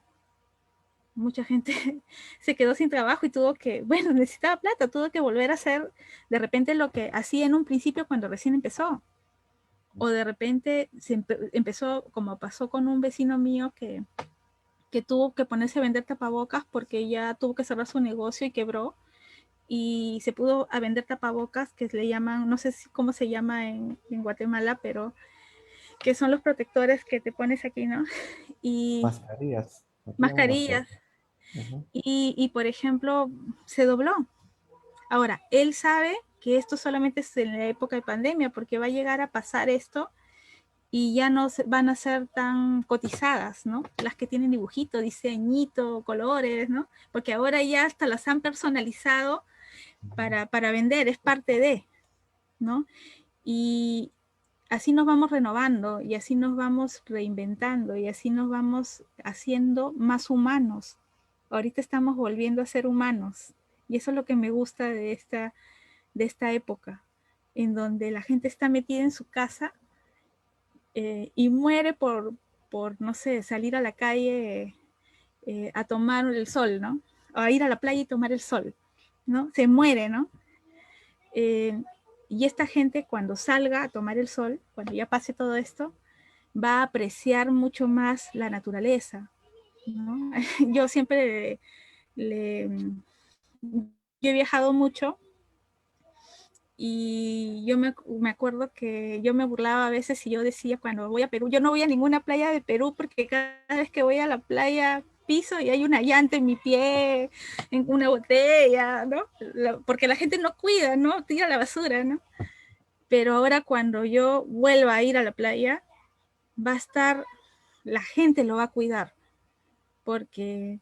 S2: Mucha gente se quedó sin trabajo y tuvo que, bueno, necesitaba plata, tuvo que volver a hacer de repente lo que hacía en un principio cuando recién empezó. O de repente empezó, como pasó con un vecino mío que tuvo que ponerse a vender tapabocas porque ya tuvo que cerrar su negocio y quebró. Y se pudo a vender tapabocas que le llaman, no sé cómo se llama en Guatemala, pero que son los protectores que te pones aquí, ¿no? Y
S1: Mascarillas. Aquí llaman
S2: mascarillas.
S1: mascarillas. Ujú.
S2: Y por ejemplo, se dobló. Ahora, él sabe que esto solamente es en la época de pandemia, porque va a llegar a pasar esto y ya no van a ser tan cotizadas, ¿no? Las que tienen dibujito, diseñito, colores, ¿no? Porque ahora ya hasta las han personalizado para vender, es parte de, ¿no? Y así nos vamos renovando y así nos vamos reinventando y así nos vamos haciendo más humanos. Ahorita estamos volviendo a ser humanos y eso es lo que me gusta de esta época, en donde la gente está metida en su casa y muere por, no sé, salir a la calle a tomar el sol, ¿no? O a ir a la playa y tomar el sol, ¿no? Se muere, ¿no? Eh, y esta gente cuando salga a tomar el sol, cuando ya pase todo esto, va a apreciar mucho más la naturaleza, ¿no? Yo siempre le, yo he viajado mucho y yo me acuerdo que yo me burlaba a veces y yo decía cuando voy a Perú, yo no voy a ninguna playa de Perú porque cada vez que voy a la playa piso y hay una llanta en mi pie, en una botella, ¿no? Porque la gente no cuida, ¿no? Tira la basura, ¿no? Pero ahora cuando yo vuelva a ir a la playa, va a estar, la gente lo va a cuidar, porque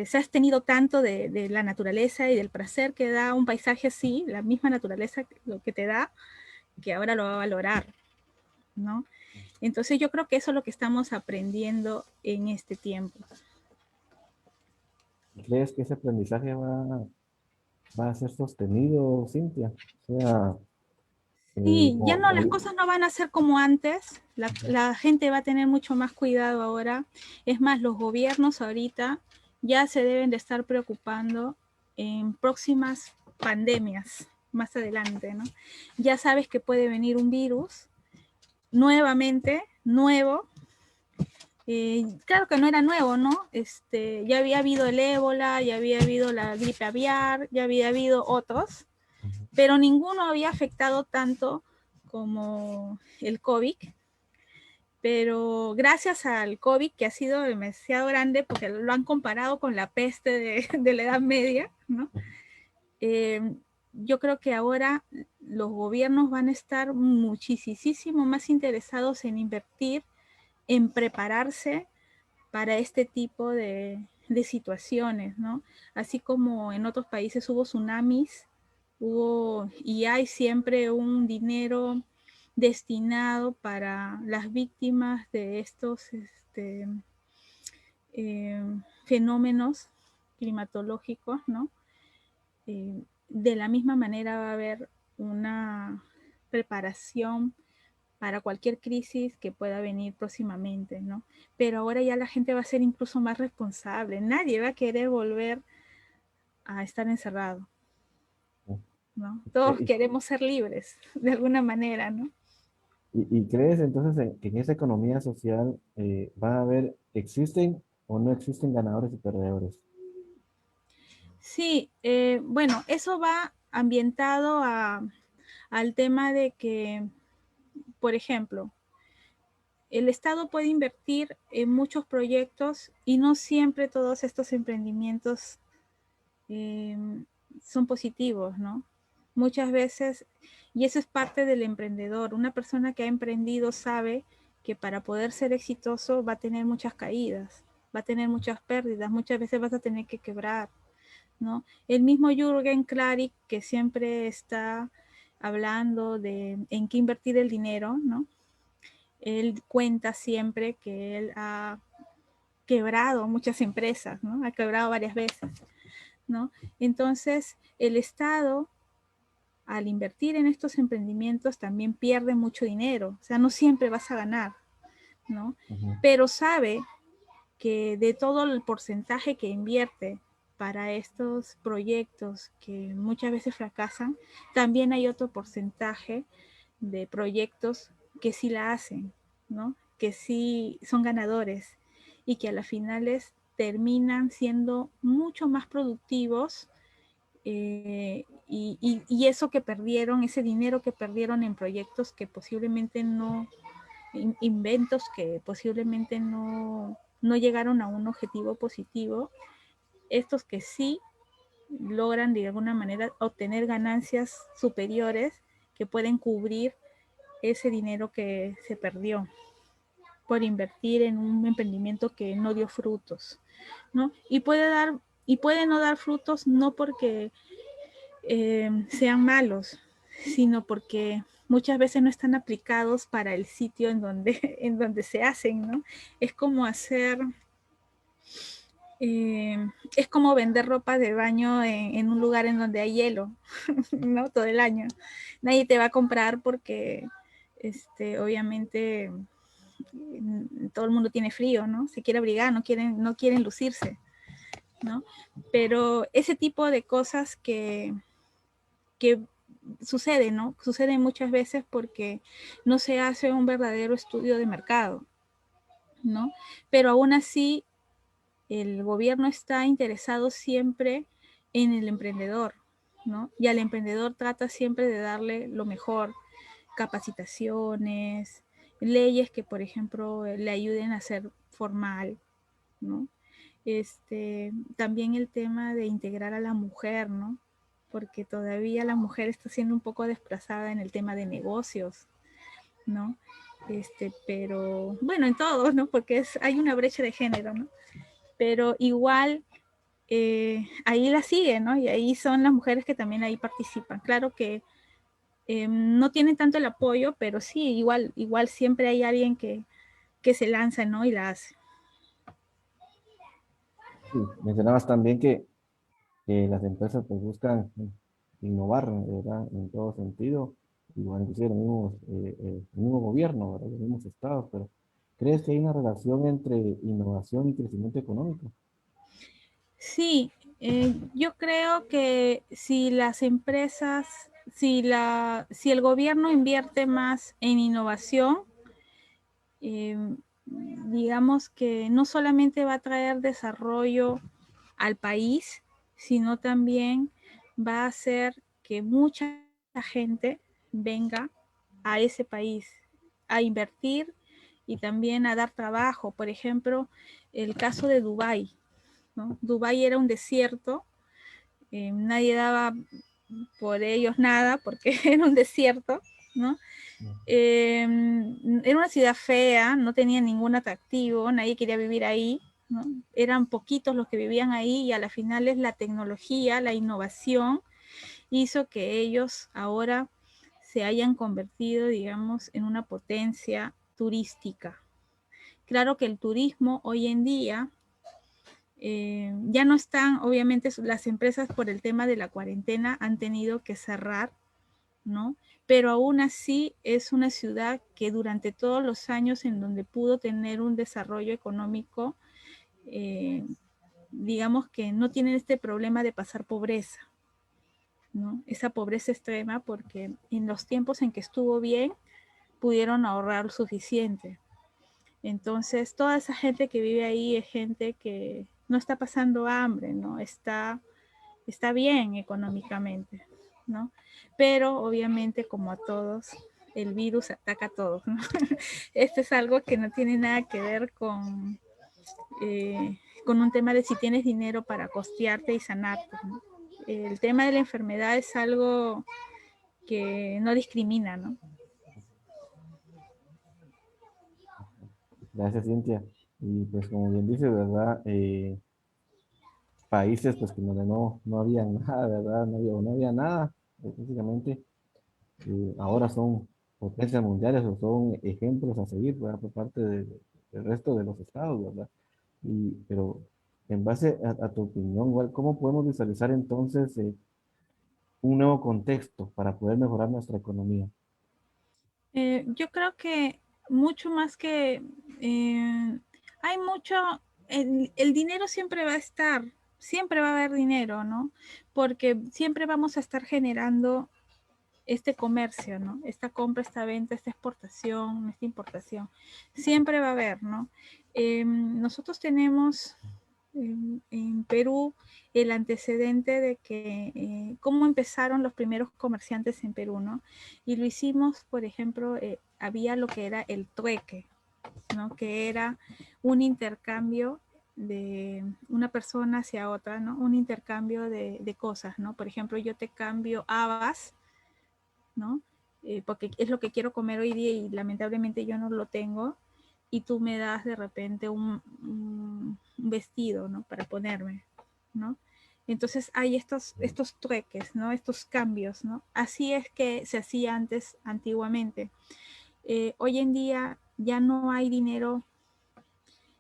S2: se has tenido tanto de la naturaleza y del placer que da un paisaje así, la misma naturaleza lo que te da, que ahora lo va a valorar, ¿no? Entonces yo creo que eso es lo que estamos aprendiendo en este tiempo.
S1: ¿Crees que ese aprendizaje va a ser sostenido, Cintia? O sea,
S2: Sí, ya
S1: como,
S2: no, las cosas no van a ser como antes, la gente va a tener mucho más cuidado ahora. Es más, los gobiernos ahorita ya se deben de estar preocupando en próximas pandemias más adelante, ¿no? Ya sabes que puede venir un virus nuevamente, nuevo. Claro que no era nuevo, ¿no? Ya había habido el ébola, ya había habido la gripe aviar, ya había habido otros, pero ninguno había afectado tanto como el COVID. Pero gracias al COVID, que ha sido demasiado grande, porque lo han comparado con la peste de la Edad Media, ¿no? Eh, yo creo que ahora los gobiernos van a estar muchísimo más interesados en invertir, en prepararse para este tipo de situaciones, ¿no? Así como en otros países hubo tsunamis, hubo y hay siempre un dinero destinado para las víctimas de estos eh, fenómenos climatológicos, ¿no? De la misma manera va a haber una preparación para cualquier crisis que pueda venir próximamente, ¿no? Pero ahora ya la gente va a ser incluso más responsable. Nadie va a querer volver a estar encerrado, ¿no? Todos
S1: ¿Y,
S2: queremos ser libres de alguna manera, ¿no?
S1: y crees entonces que en esa economía social va a haber, existen o no existen ganadores y perdedores?
S2: Sí, bueno, eso va ambientado al tema de que, por ejemplo, el Estado puede invertir en muchos proyectos y no siempre todos estos emprendimientos eh, son positivos, ¿no? Muchas veces, y eso es parte del emprendedor, una persona que ha emprendido sabe que para poder ser exitoso va a tener muchas caídas, va a tener muchas pérdidas, muchas veces vas a tener que quebrar, ¿no? El mismo Jürgen Klarik, que siempre está hablando de en qué invertir el dinero, ¿no? Él cuenta siempre que él ha quebrado muchas empresas, ¿no? Ha quebrado varias veces, ¿no? Entonces, el Estado al invertir en estos emprendimientos también pierde mucho dinero, o sea, no siempre vas a ganar, ¿no? Pero sabe que de todo el porcentaje que invierte para estos proyectos que muchas veces fracasan, también hay otro porcentaje de proyectos que sí la hacen, ¿no? Que sí son ganadores y que a las finales terminan siendo mucho más productivos, y eso que perdieron, ese dinero que perdieron en proyectos que posiblemente no, inventos que posiblemente no llegaron a un objetivo positivo, estos que sí logran de alguna manera obtener ganancias superiores que pueden cubrir ese dinero que se perdió por invertir en un emprendimiento que no dio frutos, ¿no? Y puede no dar frutos no porque sean malos, sino porque muchas veces no están aplicados para el sitio en donde, en donde se hacen, ¿no? Es como hacer, es como vender ropa de baño en un lugar en donde hay hielo, ¿no? Todo el año. Nadie te va a comprar porque, obviamente, todo el mundo tiene frío, ¿no? Se quiere abrigar, no quieren lucirse, ¿no? Pero ese tipo de cosas que sucede, ¿no? Sucede muchas veces porque no se hace un verdadero estudio de mercado, ¿no? Pero aún así, el gobierno está interesado siempre en el emprendedor, ¿no? Y al emprendedor trata siempre de darle lo mejor, capacitaciones, leyes que, por ejemplo, le ayuden a ser formal, ¿no? También el tema de integrar a la mujer, ¿no? Porque todavía la mujer está siendo un poco desplazada en el tema de negocios, ¿no? Pero bueno, en todos, ¿no? Porque hay una brecha de género, ¿no? Pero igual ahí la siguen, ¿no? Y ahí son las mujeres que también ahí participan. Claro que no tienen tanto el apoyo, pero sí, igual siempre hay alguien que se lanza, ¿no? Y la hace.
S1: Sí, mencionabas también que las empresas pues buscan innovar, ¿verdad? En todo sentido, igual inclusive los mismos, el mismo gobierno, ¿verdad? Los mismos estados, pero ¿crees que hay una relación entre innovación y crecimiento económico?
S2: Sí, yo creo que si las empresas, si el gobierno invierte más en innovación, eh, digamos que no solamente va a traer desarrollo al país, sino también va a hacer que mucha gente venga a ese país a invertir y también a dar trabajo. Por ejemplo, el caso de Dubái, ¿no? Dubái era un desierto, nadie daba por ellos nada porque era un desierto, ¿no? Era una ciudad fea, no tenía ningún atractivo, nadie quería vivir ahí, ¿no? Eran poquitos los que vivían ahí y a la final es la tecnología, la innovación hizo que ellos ahora se hayan convertido, digamos, en una potencia turística. Claro que el turismo hoy en día ya no están, obviamente las empresas por el tema de la cuarentena han tenido que cerrar, ¿no? Pero aún así es una ciudad que durante todos los años en donde pudo tener un desarrollo económico, eh, digamos que no tienen este problema de pasar pobreza, ¿no? Esa pobreza extrema porque en los tiempos en que estuvo bien pudieron ahorrar lo suficiente. Entonces, toda esa gente que vive ahí es gente que no está pasando hambre, ¿no? Está bien económicamente, ¿no? Pero obviamente, como a todos, el virus ataca a todos, ¿no? Esto es algo que no tiene nada que ver con un tema de si tienes dinero para costearte y sanarte, ¿no? El tema de la enfermedad es algo que no discrimina, ¿no?
S1: Gracias, Cintia. Y pues como bien dice, ¿verdad? Países pues que donde no había nada, ¿verdad? No había nada, básicamente, ahora son potencias mundiales o son ejemplos a seguir, ¿verdad? Por parte del resto de los estados, ¿verdad? Pero en base a tu opinión, igual, ¿cómo podemos visualizar entonces un nuevo contexto para poder mejorar nuestra economía?
S2: Yo creo que mucho más que hay mucho, el dinero siempre va a estar, siempre va a haber dinero, ¿no? Porque siempre vamos a estar generando este comercio, ¿no? Esta compra, esta venta, esta exportación, esta importación. Siempre va a haber, ¿no? Nosotros tenemos en Perú el antecedente de que cómo empezaron los primeros comerciantes en Perú, ¿no? Y lo hicimos, por ejemplo, había lo que era el trueque, ¿no? Que era un intercambio de una persona hacia otra, ¿no? Un intercambio de cosas, ¿no? Por ejemplo, yo te cambio habas, ¿no? Porque es lo que quiero comer hoy día y lamentablemente yo no lo tengo, y tú me das de repente un vestido, ¿no? Para ponerme, ¿no? Entonces hay estos trueques, ¿no? Estos cambios, ¿no? Así es que se hacía antes, antiguamente. Hoy en día ya no hay dinero,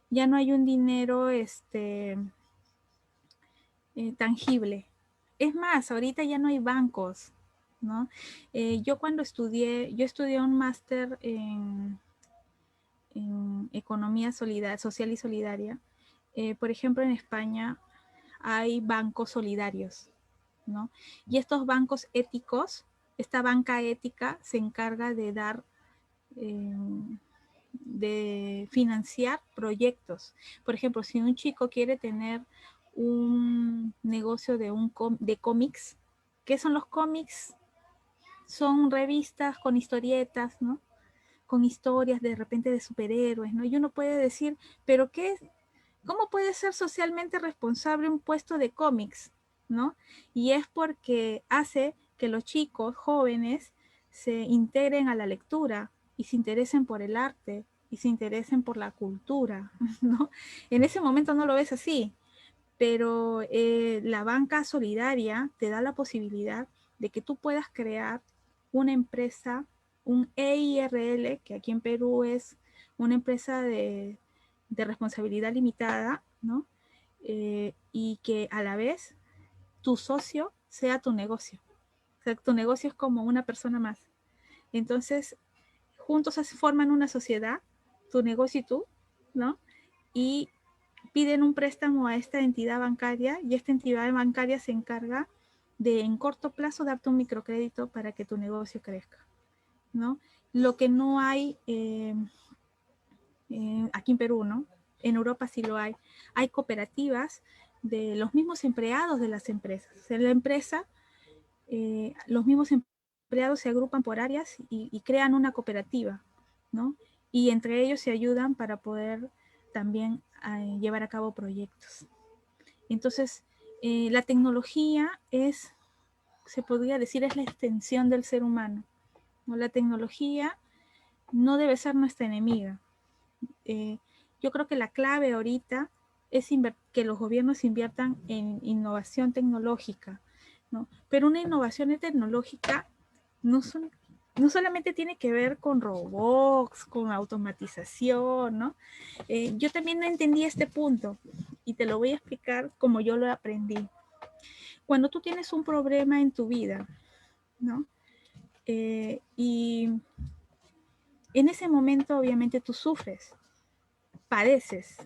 S2: ya no hay un dinero tangible. Es más, ahorita ya no hay bancos, ¿no? Yo cuando estudié, yo estudié un máster en economía social y solidaria. Por ejemplo, en España hay bancos solidarios, ¿no? Y estos bancos éticos, esta banca ética se encarga de dar, eh, de financiar proyectos. Por ejemplo, si un chico quiere tener un negocio de cómics, ¿qué son los cómics? Son revistas con historietas, ¿no? Con historias de repente de superhéroes, ¿no? Y uno puede decir, pero ¿cómo puede ser socialmente responsable un puesto de cómics, ¿no? Y es porque hace que los chicos jóvenes se integren a la lectura y se interesen por el arte y se interesen por la cultura, ¿no? En ese momento no lo ves así, pero la banca solidaria te da la posibilidad de que tú puedas crear una empresa, un EIRL, que aquí en Perú es una empresa de responsabilidad limitada, ¿no? Y que a la vez tu socio sea tu negocio. O sea, tu negocio es como una persona más. Entonces, juntos forman una sociedad, tu negocio y tú, ¿no? Y piden un préstamo a esta entidad bancaria y esta entidad bancaria se encarga de en corto plazo darte un microcrédito para que tu negocio crezca, ¿no? Lo que no hay aquí en Perú, ¿no? En Europa sí lo hay. Hay cooperativas de los mismos empleados de las empresas. O sea, en la empresa, los mismos empleados se agrupan por áreas y crean una cooperativa, ¿no? Y entre ellos se ayudan para poder también llevar a cabo proyectos. Entonces, la tecnología es, se podría decir, es la extensión del ser humano, ¿no? La tecnología no debe ser nuestra enemiga. Eh, yo creo que la clave ahorita es que los gobiernos inviertan en innovación tecnológica, ¿no? Pero una innovación tecnológica no, no solamente tiene que ver con robots, con automatización, ¿no? Yo también no entendí este punto y te lo voy a explicar como yo lo aprendí. Cuando tú tienes un problema en tu vida, ¿no? Y en ese momento obviamente tú sufres, padeces,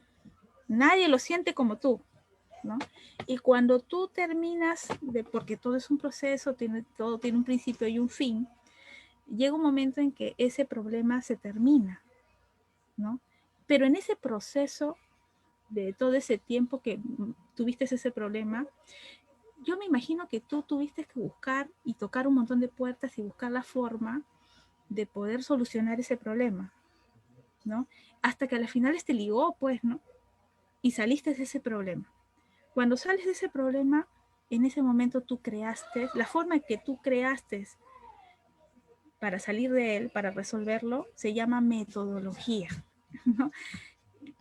S2: nadie lo siente como tú, ¿no? Y cuando tú terminas, porque todo es un proceso, todo tiene un principio y un fin, llega un momento en que ese problema se termina, ¿no? Pero en ese proceso de todo ese tiempo que tuviste ese problema, yo me imagino que tú tuviste que buscar y tocar un montón de puertas y buscar la forma de poder solucionar ese problema, ¿no? Hasta que al final te ligó, pues, ¿no? Y saliste de ese problema. Cuando sales de ese problema, en ese momento tú creaste, la forma que tú creaste para salir de él, para resolverlo, se llama metodología, ¿no?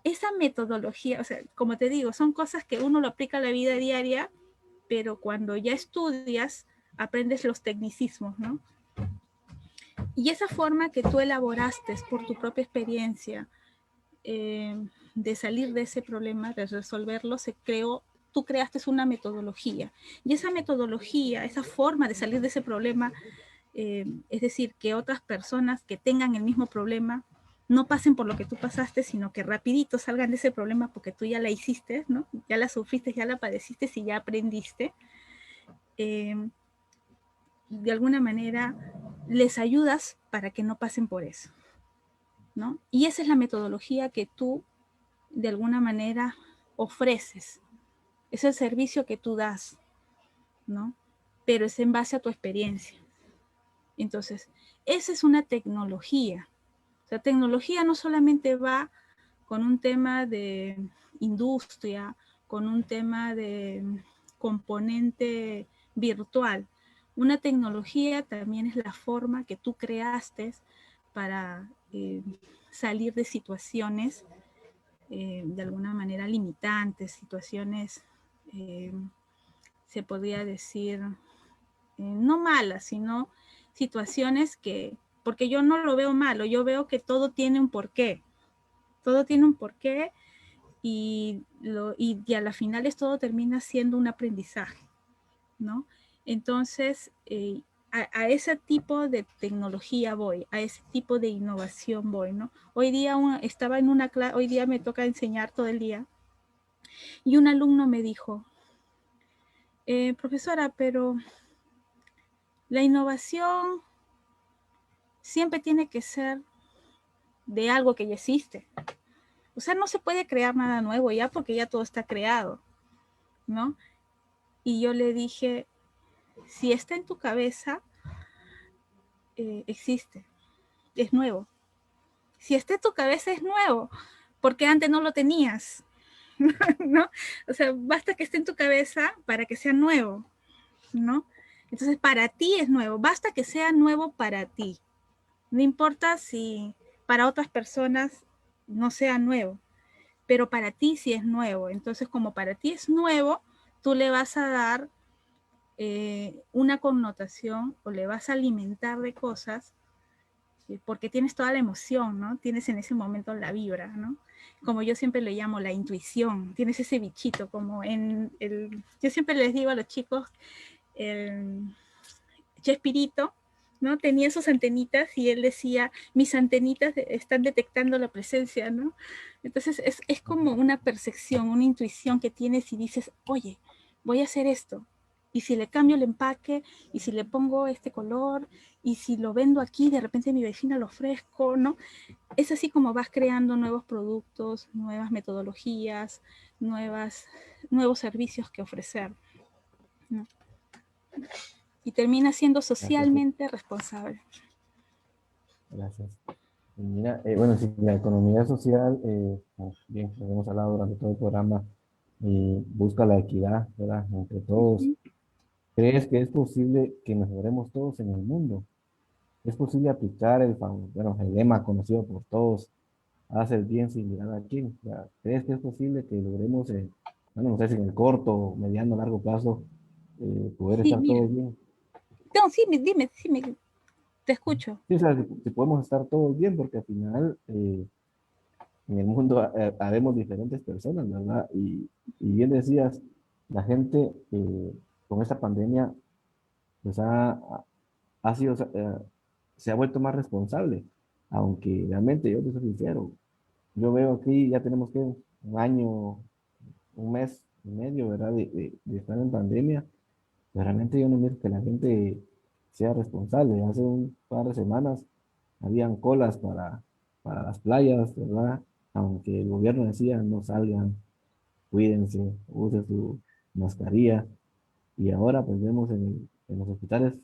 S2: Esa metodología, o sea, como te digo, son cosas que uno lo aplica a la vida diaria, pero cuando ya estudias, aprendes los tecnicismos, ¿no? Y esa forma que tú elaboraste por tu propia experiencia de salir de ese problema, de resolverlo, se creó tú creaste una metodología. Y esa metodología, esa forma de salir de ese problema, es decir, que otras personas que tengan el mismo problema no pasen por lo que tú pasaste, sino que rapidito salgan de ese problema porque tú ya la hiciste, ¿no? Ya la sufriste, ya la padeciste y ya aprendiste. De alguna manera les ayudas para que no pasen por eso, ¿no? Y esa es la metodología que tú de alguna manera ofreces. Es el servicio que tú das, ¿no? Pero es en base a tu experiencia. Entonces, esa es una tecnología. O sea, tecnología no solamente va con un tema de industria, con un tema de componente virtual. Una tecnología también es la forma que tú creaste para salir de situaciones de alguna manera limitantes, situaciones, se podría decir, no malas, sino situaciones que, porque yo no lo veo malo, yo veo que todo tiene un porqué, todo tiene un porqué y a la final todo termina siendo un aprendizaje, ¿no? Entonces, a ese tipo de tecnología voy, a ese tipo de innovación voy, ¿no? Hoy día estaba en una clase, hoy día me toca enseñar todo el día y un alumno me dijo, profesora, pero la innovación siempre tiene que ser de algo que ya existe. O sea, no se puede crear nada nuevo ya porque ya todo está creado, ¿no? Y yo le dije, si está en tu cabeza, existe, es nuevo. Si está en tu cabeza, es nuevo, porque antes no lo tenías, ¿no? O sea, basta que esté en tu cabeza para que sea nuevo, ¿no? Entonces, para ti es nuevo, basta que sea nuevo para ti. No importa si para otras personas no sea nuevo, pero para ti sí es nuevo. Entonces, como para ti es nuevo, tú le vas a dar una connotación o le vas a alimentar de cosas porque tienes toda la emoción, ¿no? Tienes en ese momento la vibra, ¿no? Como yo siempre le llamo la intuición, tienes ese bichito, como yo siempre les digo a los chicos, el Chespirito, ¿no? Tenía sus antenitas y él decía, mis antenitas están detectando la presencia, ¿no? Entonces es como una percepción, una intuición que tienes y dices, oye, voy a hacer esto. Y si le cambio el empaque, y si le pongo este color, y si lo vendo aquí, de repente mi vecina lo ofrezco, ¿no? Es así como vas creando nuevos productos, nuevas metodologías, nuevos servicios que ofrecer, ¿no? Y termina siendo
S1: Gracias.
S2: socialmente responsable.
S1: Gracias. Y mira, bueno, sí, la economía social, como bien, lo hemos hablado durante todo el programa, busca la equidad, ¿verdad? Entre todos. ¿Crees que es posible que mejoremos todos en el mundo? ¿Es posible aplicar bueno, el lema conocido por todos, haz el bien sin mirar a quién? O sea, ¿crees que es posible que logremos, bueno, no sé si en el corto, mediano, largo plazo, poder
S2: Sí,
S1: estar
S2: mira.
S1: todos bien?
S2: No, sí, dime, sí, te escucho.
S1: Sí, o sea, si podemos estar todos bien, porque al final en el mundo habemos diferentes personas, ¿verdad? Y bien decías, la gente con esta pandemia pues ha sido, se ha vuelto más responsable, aunque realmente yo te soy sincero, yo veo aquí ya tenemos que un año, un mes y medio, ¿verdad? De estar en pandemia, pero realmente yo no miro que la gente sea responsable. Hace un par de semanas habían colas para las playas, ¿verdad? Aunque el gobierno decía no salgan, cuídense, usen su mascarilla, y ahora pues vemos en los hospitales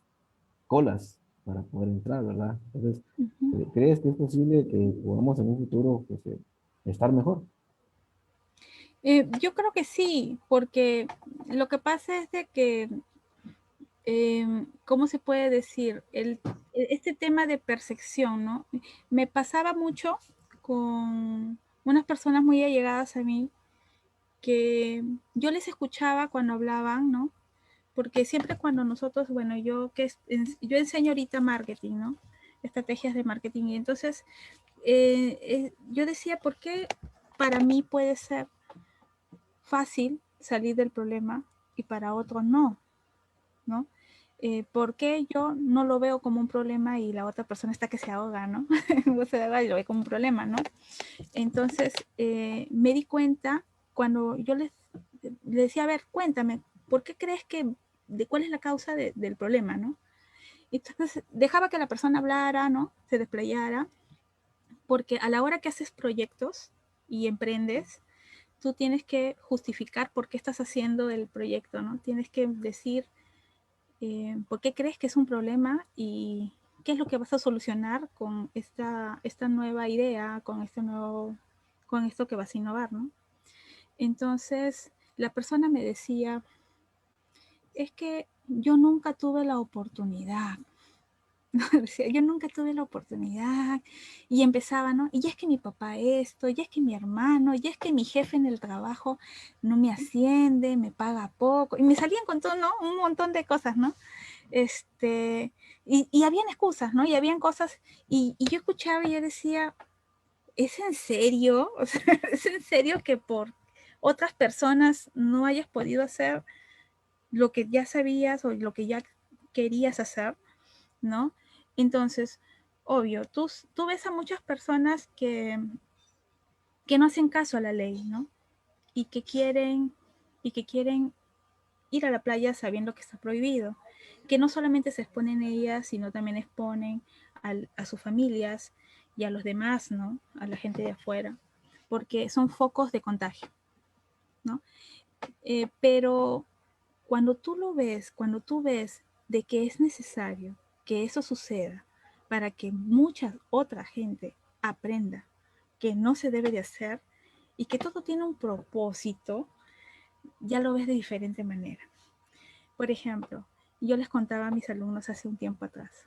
S1: colas para poder entrar, ¿verdad? Entonces,
S2: Uh -huh.
S1: ¿crees que es posible que podamos en un futuro pues, estar mejor?
S2: Yo creo que sí, porque lo que pasa es de que, ¿cómo se puede decir? Este tema de percepción, ¿no? Me pasaba mucho con unas personas muy allegadas a mí que yo les escuchaba cuando hablaban, ¿no? Porque siempre cuando nosotros, bueno, yo enseño ahorita marketing, ¿no? Estrategias de marketing. Y entonces yo decía, ¿por qué para mí puede ser fácil salir del problema y para otros no, ¿no? ¿Por qué yo no lo veo como un problema y la otra persona está que se ahoga, ¿no? Se ahoga y lo ve como un problema, ¿no? Entonces, me di cuenta cuando yo les decía, a ver, cuéntame, ¿por qué crees de cuál es la causa del problema, ¿no? Entonces, dejaba que la persona hablara, ¿no? Se desplayara, porque a la hora que haces proyectos y emprendes, tú tienes que justificar por qué estás haciendo el proyecto, ¿no? Tienes que decir por qué crees que es un problema y qué es lo que vas a solucionar con esta nueva idea, con esto que vas a innovar, ¿no? Entonces, la persona me decía, es que yo nunca tuve la oportunidad. Decía, yo nunca tuve la oportunidad. Y empezaba, ¿no? Y es que mi papá esto, y es que mi hermano, y es que mi jefe en el trabajo no me asciende, me paga poco. Y me salían con todo, ¿no? Un montón de cosas, ¿no? Y habían excusas, ¿no? Y habían cosas, y yo escuchaba y yo decía, ¿es en serio? O sea, ¿es en serio que por otras personas no hayas podido hacer lo que ya sabías o lo que ya querías hacer, ¿no? Entonces, obvio, tú ves a muchas personas que no hacen caso a la ley, ¿no? Y y que quieren ir a la playa sabiendo que está prohibido, que no solamente se exponen ellas, sino también exponen a sus familias y a los demás, ¿no? A la gente de afuera, porque son focos de contagio, ¿no? Pero cuando tú ves de que es necesario que eso suceda para que mucha otra gente aprenda que no se debe de hacer y que todo tiene un propósito, ya lo ves de diferente manera. Por ejemplo, yo les contaba a mis alumnos hace un tiempo atrás.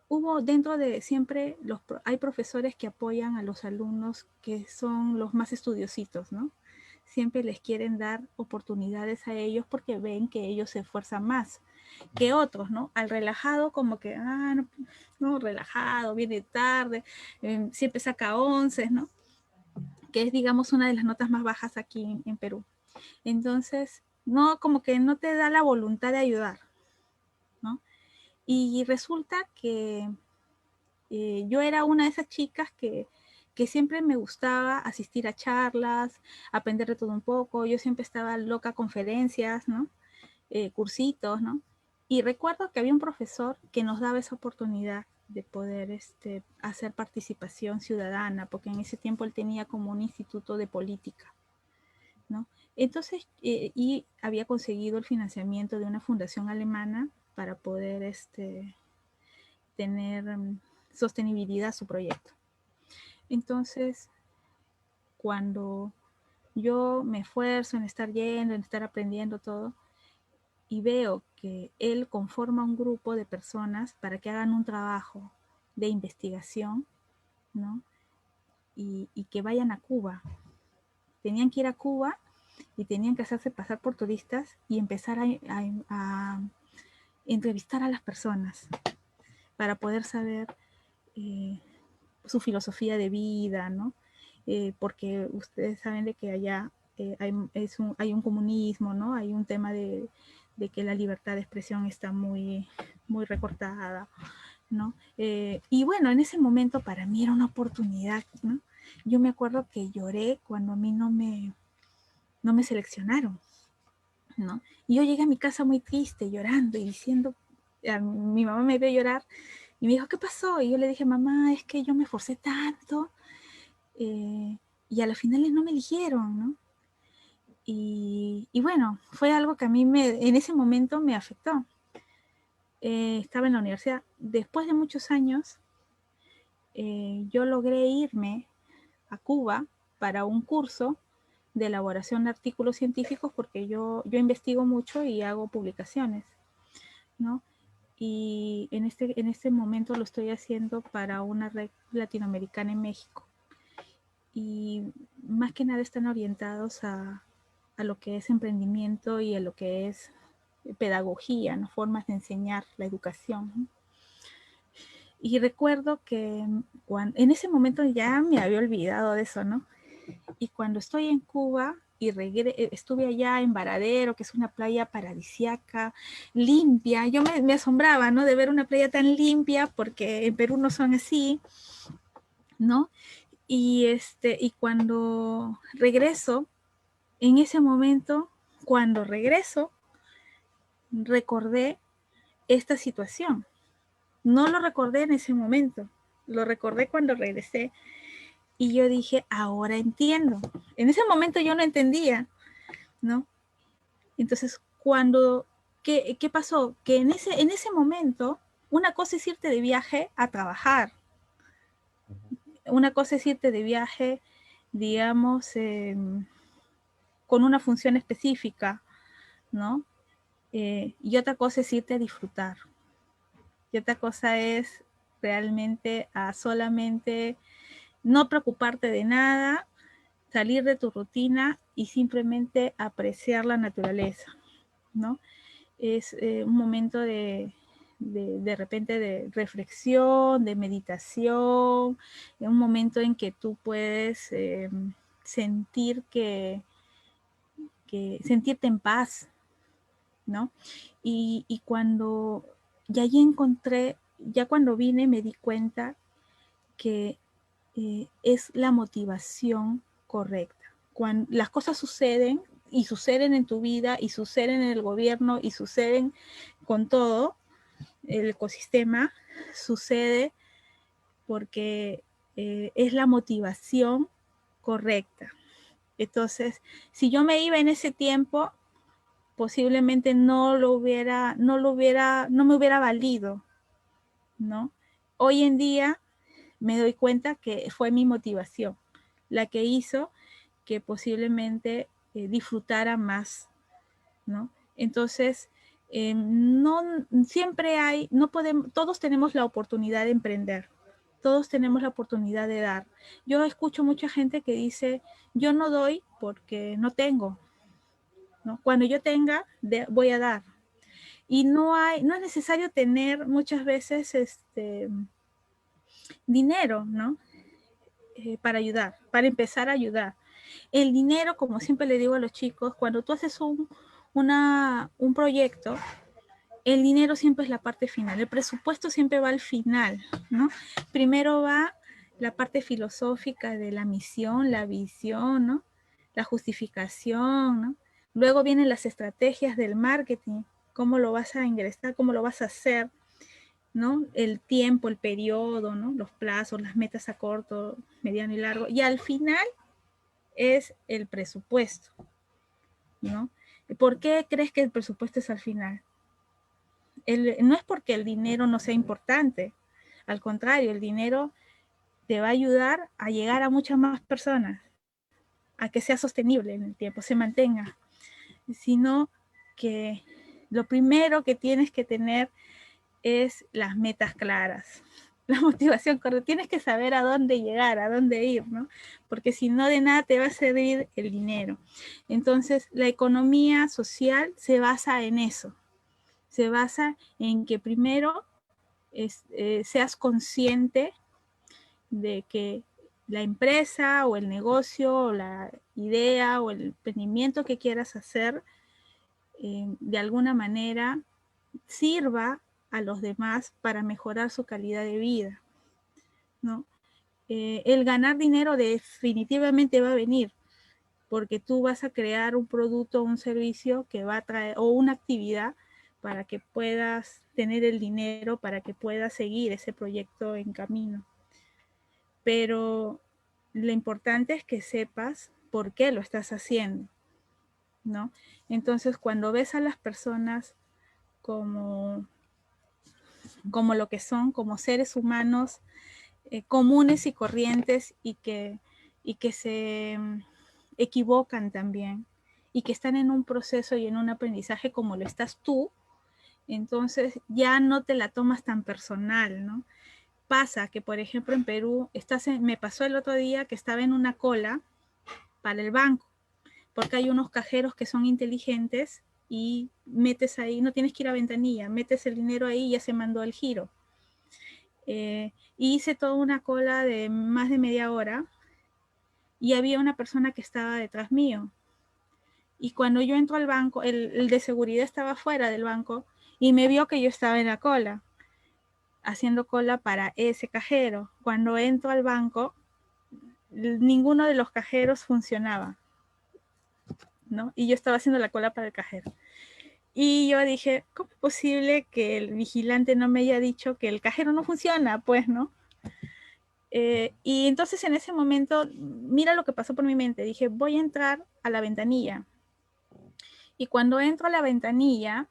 S2: Hubo dentro de siempre, hay profesores que apoyan a los alumnos que son los más estudiositos, ¿no? Siempre les quieren dar oportunidades a ellos porque ven que ellos se esfuerzan más que otros, ¿no? Al relajado como que, no relajado, viene tarde, siempre saca 11, ¿no? Que es, digamos, una de las notas más bajas aquí en Perú. Entonces, no, como que no te da la voluntad de ayudar, ¿no? Y resulta que yo era una de esas chicas que siempre me gustaba asistir a charlas, aprender de todo un poco. Yo siempre estaba loca a conferencias, ¿no? Cursitos, ¿no? Y recuerdo que había un profesor que nos daba esa oportunidad de poder hacer participación ciudadana, porque en ese tiempo él tenía como un instituto de política, ¿no? Entonces, y había conseguido el financiamiento de una fundación alemana para poder tener sostenibilidad a su proyecto. Entonces, cuando yo me esfuerzo en estar yendo, en estar aprendiendo todo, y veo que él conforma un grupo de personas para que hagan un trabajo de investigación, ¿no? Y que vayan a Cuba. Tenían que ir a Cuba y tenían que hacerse pasar por turistas y empezar a entrevistar a las personas para poder saber su filosofía de vida, ¿no? Porque ustedes saben de que allá hay un comunismo, ¿no? Hay un tema de que la libertad de expresión está muy recortada, ¿no? Y bueno, en ese momento para mí era una oportunidad, ¿no? Yo me acuerdo que lloré cuando a mí no me seleccionaron, ¿no? Y yo llegué a mi casa muy triste, llorando y diciendo, mi mamá me vio llorar y me dijo, ¿qué pasó? Y yo le dije, mamá, es que yo me esforcé tanto y a las finales no me eligieron, ¿no? Y bueno, fue algo que a mí en ese momento me afectó. Estaba en la universidad. Después de muchos años, yo logré irme a Cuba para un curso de elaboración de artículos científicos porque yo investigo mucho y hago publicaciones, ¿no? Y en este momento lo estoy haciendo para una red latinoamericana en México. Y más que nada están orientados a lo que es emprendimiento y a lo que es pedagogía, ¿no? Formas de enseñar la educación, ¿no? Y recuerdo que en ese momento ya me había olvidado de eso, ¿no? Y cuando estoy en Cuba, y estuve allá en Varadero, que es una playa paradisiaca, limpia. Yo me asombraba, ¿no? De ver una playa tan limpia, porque en Perú no son así, ¿no? Y cuando regreso, en ese momento, cuando regreso, recordé esta situación. No lo recordé en ese momento, lo recordé cuando regresé y yo dije, ahora entiendo. En ese momento yo no entendía, ¿no? Entonces, ¿qué pasó? Que en ese momento, una cosa es irte de viaje a trabajar, una cosa es irte de viaje, digamos, con una función específica, ¿no? Y otra cosa es irte a disfrutar. Y otra cosa es realmente a solamente no preocuparte de nada, salir de tu rutina y simplemente apreciar la naturaleza, ¿no? Es un momento de repente de reflexión, de meditación, un momento en que tú puedes sentir sentirte en paz, ¿no? Y cuando ya allí encontré, ya cuando vine me di cuenta que es la motivación correcta. Cuando las cosas suceden y suceden en tu vida y suceden en el gobierno y suceden con todo el ecosistema, sucede porque es la motivación correcta. Entonces, si yo me iba en ese tiempo, posiblemente no me hubiera valido, ¿no? Hoy en día me doy cuenta que fue mi motivación la que hizo que posiblemente disfrutara más, ¿no? Entonces, no siempre hay, no podemos, todos tenemos la oportunidad de emprender, todos tenemos la oportunidad de dar. Yo escucho mucha gente que dice, yo no doy porque no tengo, ¿no? Cuando yo tenga, voy a dar. Y no es necesario tener muchas veces dinero, ¿no? Para ayudar, para empezar a ayudar. El dinero, como siempre le digo a los chicos, cuando tú haces un proyecto, el dinero siempre es la parte final, el presupuesto siempre va al final, ¿no? Primero va la parte filosófica de la misión, la visión, ¿no? La justificación, ¿no? Luego vienen las estrategias del marketing, cómo lo vas a ingresar, cómo lo vas a hacer, ¿no? El tiempo, el periodo, ¿no? Los plazos, las metas a corto, mediano y largo. Y al final es el presupuesto, ¿no? ¿Por qué crees que el presupuesto es al final? No es porque el dinero no sea importante, al contrario, el dinero te va a ayudar a llegar a muchas más personas, a que sea sostenible en el tiempo, se mantenga, sino que lo primero que tienes que tener es las metas claras, la motivación correcta. Tienes que saber a dónde llegar, a dónde ir, ¿no? Porque si no, de nada te va a servir el dinero. Entonces, la economía social se basa en eso. Se basa en que primero seas consciente de que la empresa o el negocio o la idea o el emprendimiento que quieras hacer de alguna manera sirva a los demás para mejorar su calidad de vida, ¿no? El ganar dinero definitivamente va a venir, porque tú vas a crear un producto o un servicio que va a traer, o una actividad para que puedas tener el dinero, para que puedas seguir ese proyecto en camino. Pero lo importante es que sepas por qué lo estás haciendo, ¿no? Entonces, cuando ves a las personas como lo que son, como seres humanos comunes y corrientes y que se equivocan también y que están en un proceso y en un aprendizaje como lo estás tú, entonces ya no te la tomas tan personal, ¿no? Pasa que, por ejemplo, en Perú, me pasó el otro día que estaba en una cola para el banco, porque hay unos cajeros que son inteligentes y metes ahí, no tienes que ir a ventanilla, metes el dinero ahí y ya se mandó el giro. Hice toda una cola de más de media hora y había una persona que estaba detrás mío. Y cuando yo entro al banco, el de seguridad estaba fuera del banco y me vio que yo estaba en la cola, haciendo cola para ese cajero. Cuando entro al banco, ninguno de los cajeros funcionaba, ¿no? Y yo estaba haciendo la cola para el cajero. Y yo dije, ¿cómo es posible que el vigilante no me haya dicho que el cajero no funciona? Pues, ¿no? Y entonces en ese momento, mira lo que pasó por mi mente. Dije, voy a entrar a la ventanilla. Y cuando entro a la ventanilla,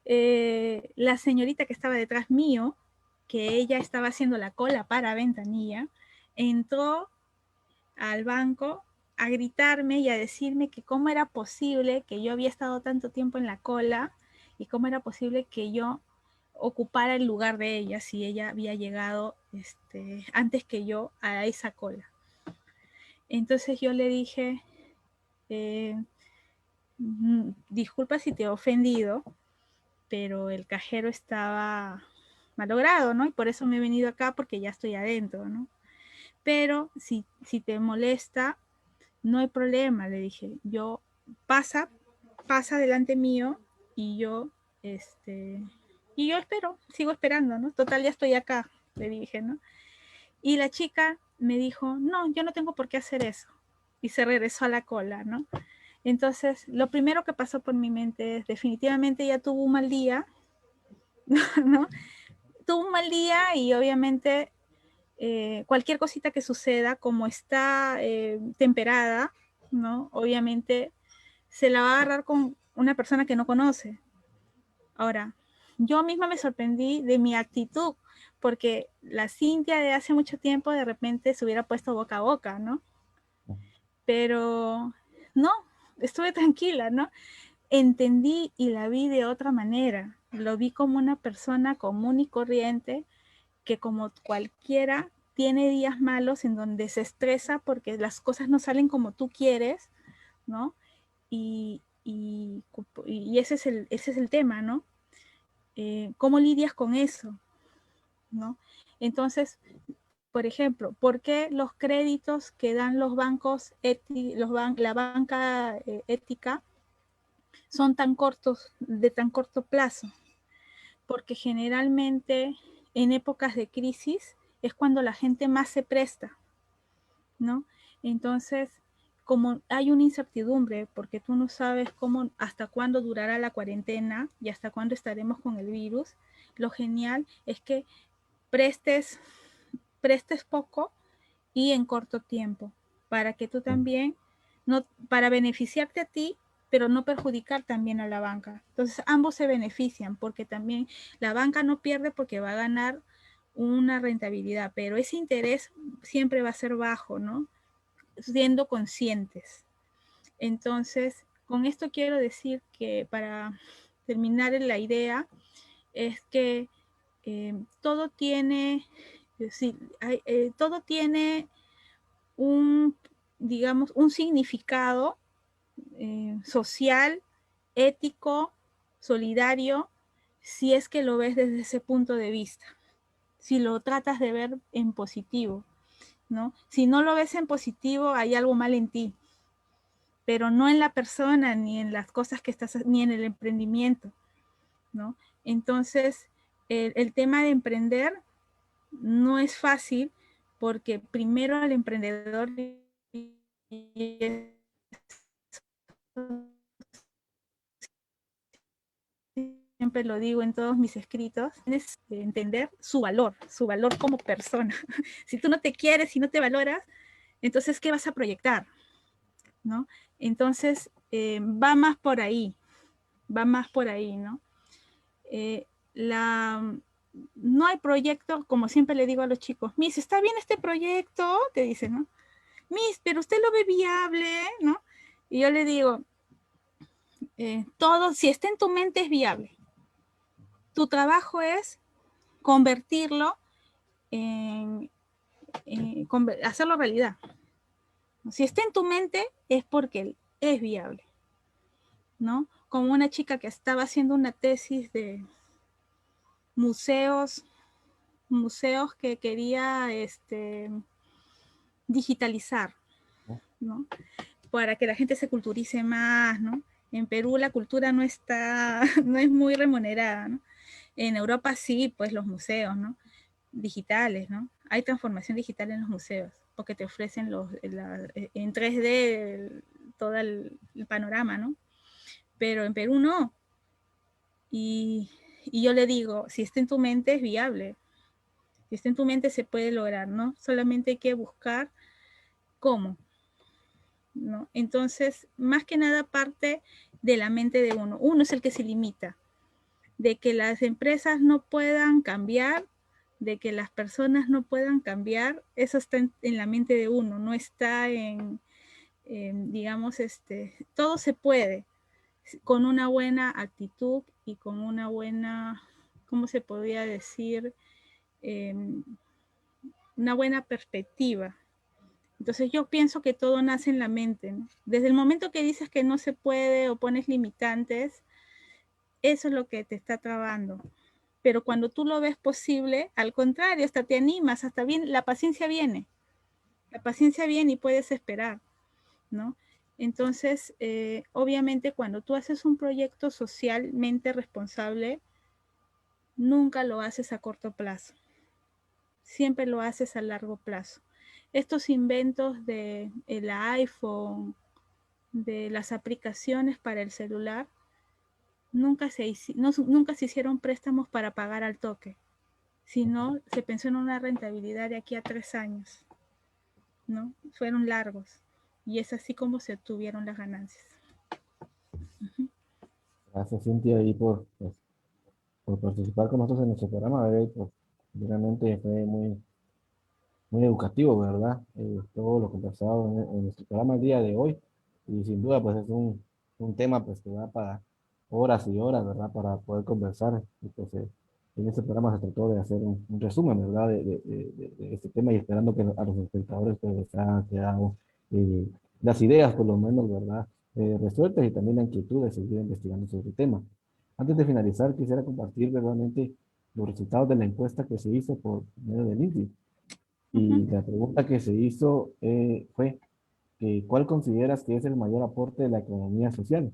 S2: la señorita que estaba detrás mío, que ella estaba haciendo la cola para ventanilla, entró al banco a gritarme y a decirme que cómo era posible que yo había estado tanto tiempo en la cola y cómo era posible que yo ocupara el lugar de ella si ella había llegado antes que yo a esa cola. Entonces yo le dije, disculpa si te he ofendido, pero el cajero estaba malogrado, ¿no? Y por eso me he venido acá porque ya estoy adentro, ¿no? Pero si te molesta, no hay problema, le dije. Yo pasa delante mío y yo, y yo espero, sigo esperando, ¿no? Total, ya estoy acá, le dije, ¿no? Y la chica me dijo, no, yo no tengo por qué hacer eso. Y se regresó a la cola, ¿no? Entonces, lo primero que pasó por mi mente es, definitivamente ella tuvo un mal día, ¿no? Tuvo un mal día y obviamente cualquier cosita que suceda, como está temperada, ¿no? Obviamente se la va a agarrar con una persona que no conoce. Ahora, yo misma me sorprendí de mi actitud, porque la Cintia de hace mucho tiempo de repente se hubiera puesto boca a boca, ¿no? Pero no, estuve tranquila, ¿no? Entendí y la vi de otra manera. Lo vi como una persona común y corriente que como cualquiera tiene días malos en donde se estresa porque las cosas no salen como tú quieres, ¿no? Y ese es el tema, ¿no? ¿Cómo lidias con eso? ¿No? Entonces, por ejemplo, ¿por qué los créditos que dan los bancos, la banca ética, son tan cortos, de tan corto plazo? Porque generalmente en épocas de crisis es cuando la gente más se presta, ¿no? Entonces, como hay una incertidumbre, porque tú no sabes cómo, hasta cuándo durará la cuarentena y hasta cuándo estaremos con el virus, lo genial es que prestes, prestes poco y en corto tiempo, para que tú también, no, para beneficiarte a ti, pero no perjudicar también a la banca. Entonces, ambos se benefician, porque también la banca no pierde porque va a ganar una rentabilidad, pero ese interés siempre va a ser bajo, ¿no? Siendo conscientes. Entonces, con esto quiero decir que para terminar la idea es que todo tiene, sí, todo tiene un, digamos, un significado social, ético, solidario, si es que lo ves desde ese punto de vista, si lo tratas de ver en positivo, ¿no? Si no lo ves en positivo, hay algo mal en ti, pero no en la persona, ni en las cosas que estás, ni en el emprendimiento, ¿no? Entonces, el tema de emprender no es fácil porque primero al emprendedor siempre lo digo en todos mis escritos, es entender su valor como persona. Si tú no te quieres, si no te valoras, entonces, ¿qué vas a proyectar? ¿No? Entonces, va más por ahí, ¿no? Eh, la, no hay proyecto, como siempre le digo a los chicos, Miss, ¿está bien este proyecto? Te dicen, ¿no? Miss, pero usted lo ve viable, ¿no? Y yo le digo, todo, si está en tu mente, es viable. Tu trabajo es convertirlo hacerlo realidad. Si está en tu mente, es porque es viable, ¿no? Como una chica que estaba haciendo una tesis de museos que quería digitalizar, ¿no? para que la gente se culturice más, ¿no? En Perú la cultura no está, no es muy remunerada, ¿no? En Europa sí, pues los museos, ¿no? Digitales, ¿no? Hay transformación digital en los museos, porque te ofrecen en 3D todo el panorama, ¿no? Pero en Perú no. Y yo le digo, si está en tu mente es viable, si está en tu mente se puede lograr, ¿no? Solamente hay que buscar cómo, ¿no? Entonces, más que nada parte de la mente de uno. Uno es el que se limita, de que las empresas no puedan cambiar, de que las personas no puedan cambiar, eso está en la mente de uno, no está digamos, todo se puede con una buena actitud y con una buena, ¿cómo se podría decir? Eh, una buena perspectiva. Entonces yo pienso que todo nace en la mente, ¿no? Desde el momento que dices que no se puede o pones limitantes, eso es lo que te está trabando. Pero cuando tú lo ves posible, al contrario, hasta te animas, hasta bien, la paciencia viene y puedes esperar, ¿no? Entonces, obviamente cuando tú haces un proyecto socialmente responsable, nunca lo haces a corto plazo, siempre lo haces a largo plazo. Estos inventos de el iPhone, de las aplicaciones para el celular, nunca se hicieron préstamos para pagar al toque, sino se pensó en una rentabilidad de aquí a 3 años, ¿no? Fueron largos y es así como se obtuvieron las ganancias.
S1: Gracias, Cintia, ahí por participar con nosotros en nuestro programa, ¿verdad? Y, pues, realmente fue muy educativo, ¿verdad? Todo lo conversado en nuestro programa el día de hoy. Y sin duda, pues es un tema pues, que va para horas y horas, ¿verdad? Para poder conversar. Y, pues, en este programa se trató de hacer un resumen, ¿verdad? De este tema y esperando que a los espectadores pues, les haya quedado las ideas, por lo menos, ¿verdad? Resueltas y también la inquietud de seguir investigando sobre el tema. Antes de finalizar, quisiera compartir verdaderamente los resultados de la encuesta que se hizo por medio del INSI. Y la pregunta que se hizo fue, ¿cuál consideras que es el mayor aporte de la economía social?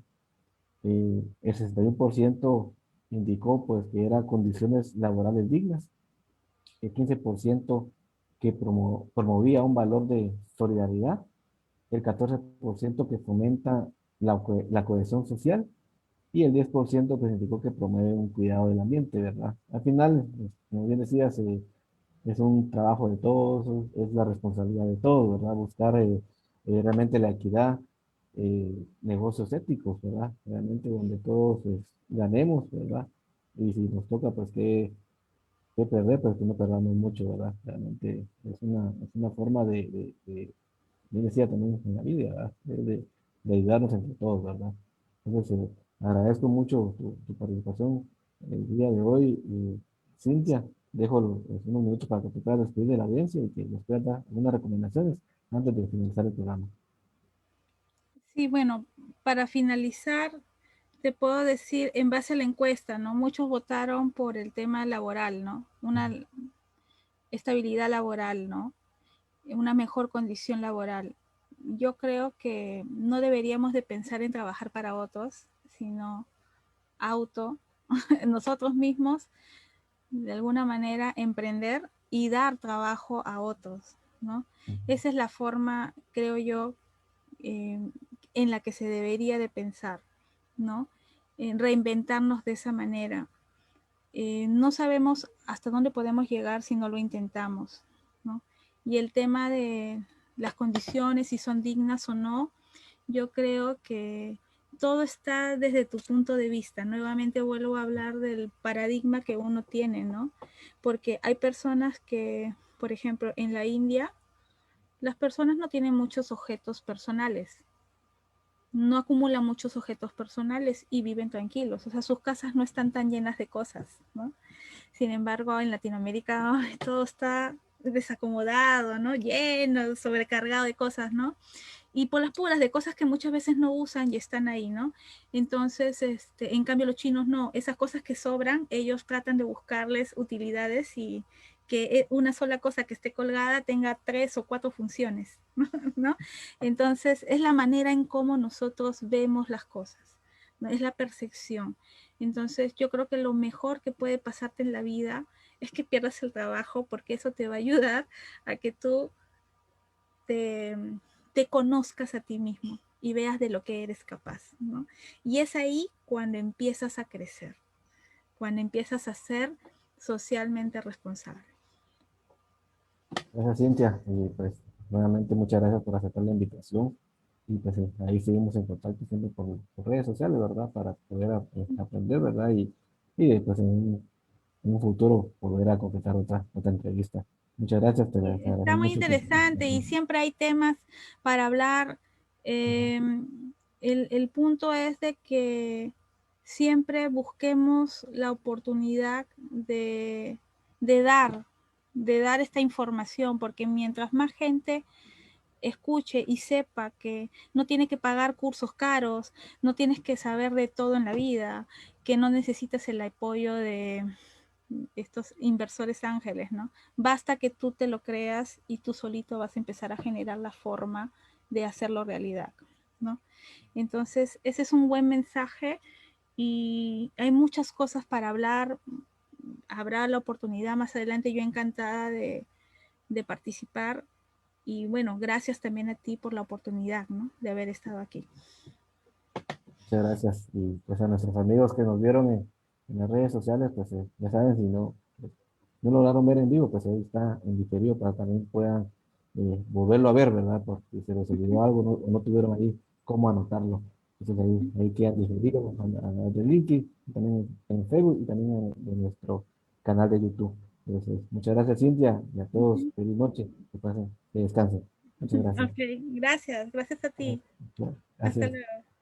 S1: El 61% indicó pues, que eran condiciones laborales dignas, el 15% que promovía un valor de solidaridad, el 14% que fomenta la cohesión social y el 10% pues indicó que promueve un cuidado del ambiente, ¿verdad? Al final, pues, como bien decías, es un trabajo de todos, es la responsabilidad de todos, ¿verdad? Buscar realmente la equidad, negocios éticos, ¿verdad? Realmente donde todos pues, ganemos, ¿verdad? Y si nos toca, pues, que perder, pues que no perdamos mucho, ¿verdad? Realmente es una forma yo decía también en la vida, ¿verdad? De ayudarnos entre todos, ¿verdad? Entonces, agradezco mucho tu participación el día de hoy. Cintia, dejo unos minutos para que te puedas despedir de la audiencia y que nos puedas dar algunas recomendaciones antes de finalizar el programa.
S2: Sí, bueno, para finalizar, te puedo decir, en base a la encuesta, ¿no? Muchos votaron por el tema laboral, ¿no? Una estabilidad laboral, ¿no? Una mejor condición laboral. Yo creo que no deberíamos de pensar en trabajar para otros, sino auto, nosotros mismos, de alguna manera, emprender y dar trabajo a otros, ¿no? Esa es la forma, creo yo, eh, en la que se debería de pensar, ¿no? En reinventarnos de esa manera. No sabemos hasta dónde podemos llegar si no lo intentamos, ¿no? Y el tema de las condiciones, si son dignas o no, yo creo que todo está desde tu punto de vista. Nuevamente vuelvo a hablar del paradigma que uno tiene, ¿no? Porque hay personas que, por ejemplo, en la India, las personas no tienen muchos objetos personales, no acumulan muchos objetos personales y viven tranquilos. O sea, sus casas no están tan llenas de cosas, ¿no? Sin embargo, en Latinoamérica ay, todo está desacomodado, ¿no? Lleno, sobrecargado de cosas, ¿no? Y por las puras de cosas que muchas veces no usan y están ahí, ¿no? Entonces, en cambio los chinos no, esas cosas que sobran, ellos tratan de buscarles utilidades que una sola cosa que esté colgada tenga 3 o 4 funciones, ¿no? Entonces, es la manera en cómo nosotros vemos las cosas, ¿no? Es la percepción. Entonces, yo creo que lo mejor que puede pasarte en la vida es que pierdas el trabajo, porque eso te va a ayudar a que tú te, te conozcas a ti mismo y veas de lo que eres capaz, ¿no? Y es ahí cuando empiezas a crecer, cuando empiezas a ser socialmente responsable.
S1: Gracias, Cintia. Y pues nuevamente muchas gracias por aceptar la invitación. Y pues ahí seguimos en contacto siempre por redes sociales, ¿verdad? Para poder aprender, ¿verdad? Y pues en un futuro volver a completar otra entrevista. Muchas gracias, te
S2: Está
S1: agradezco
S2: muy
S1: mucho tu
S2: interesante y
S1: participación.
S2: siempre hay temas para hablar. Eh, el punto es de que siempre busquemos la oportunidad de dar, de dar esta información, porque mientras más gente escuche y sepa que no tiene que pagar cursos caros, no tienes que saber de todo en la vida, que no necesitas el apoyo de estos inversores ángeles, ¿no? Basta que tú te lo creas y tú solito vas a empezar a generar la forma de hacerlo realidad, ¿no? Entonces, ese es un buen mensaje y hay muchas cosas para hablar. Habrá la oportunidad más adelante, yo encantada de participar. Y bueno, gracias también a ti por la oportunidad, ¿no? De haber estado aquí.
S1: Muchas gracias. Y pues a nuestros amigos que nos vieron en las redes sociales, pues ya saben, si no, pues, no lograron ver en vivo, pues ahí está en diferido para que también puedan volverlo a ver, ¿verdad? Porque si se les olvidó algo o no tuvieron ahí cómo anotarlo. Entonces ahí queda diferido a de LinkedIn, también en Facebook y también en nuestro canal de YouTube. Entonces, muchas gracias, Cintia, y a todos, feliz noche, que pasen, que descansen. Muchas gracias.
S2: Ok, gracias, gracias a ti. Hasta
S1: Gracias.
S2: luego.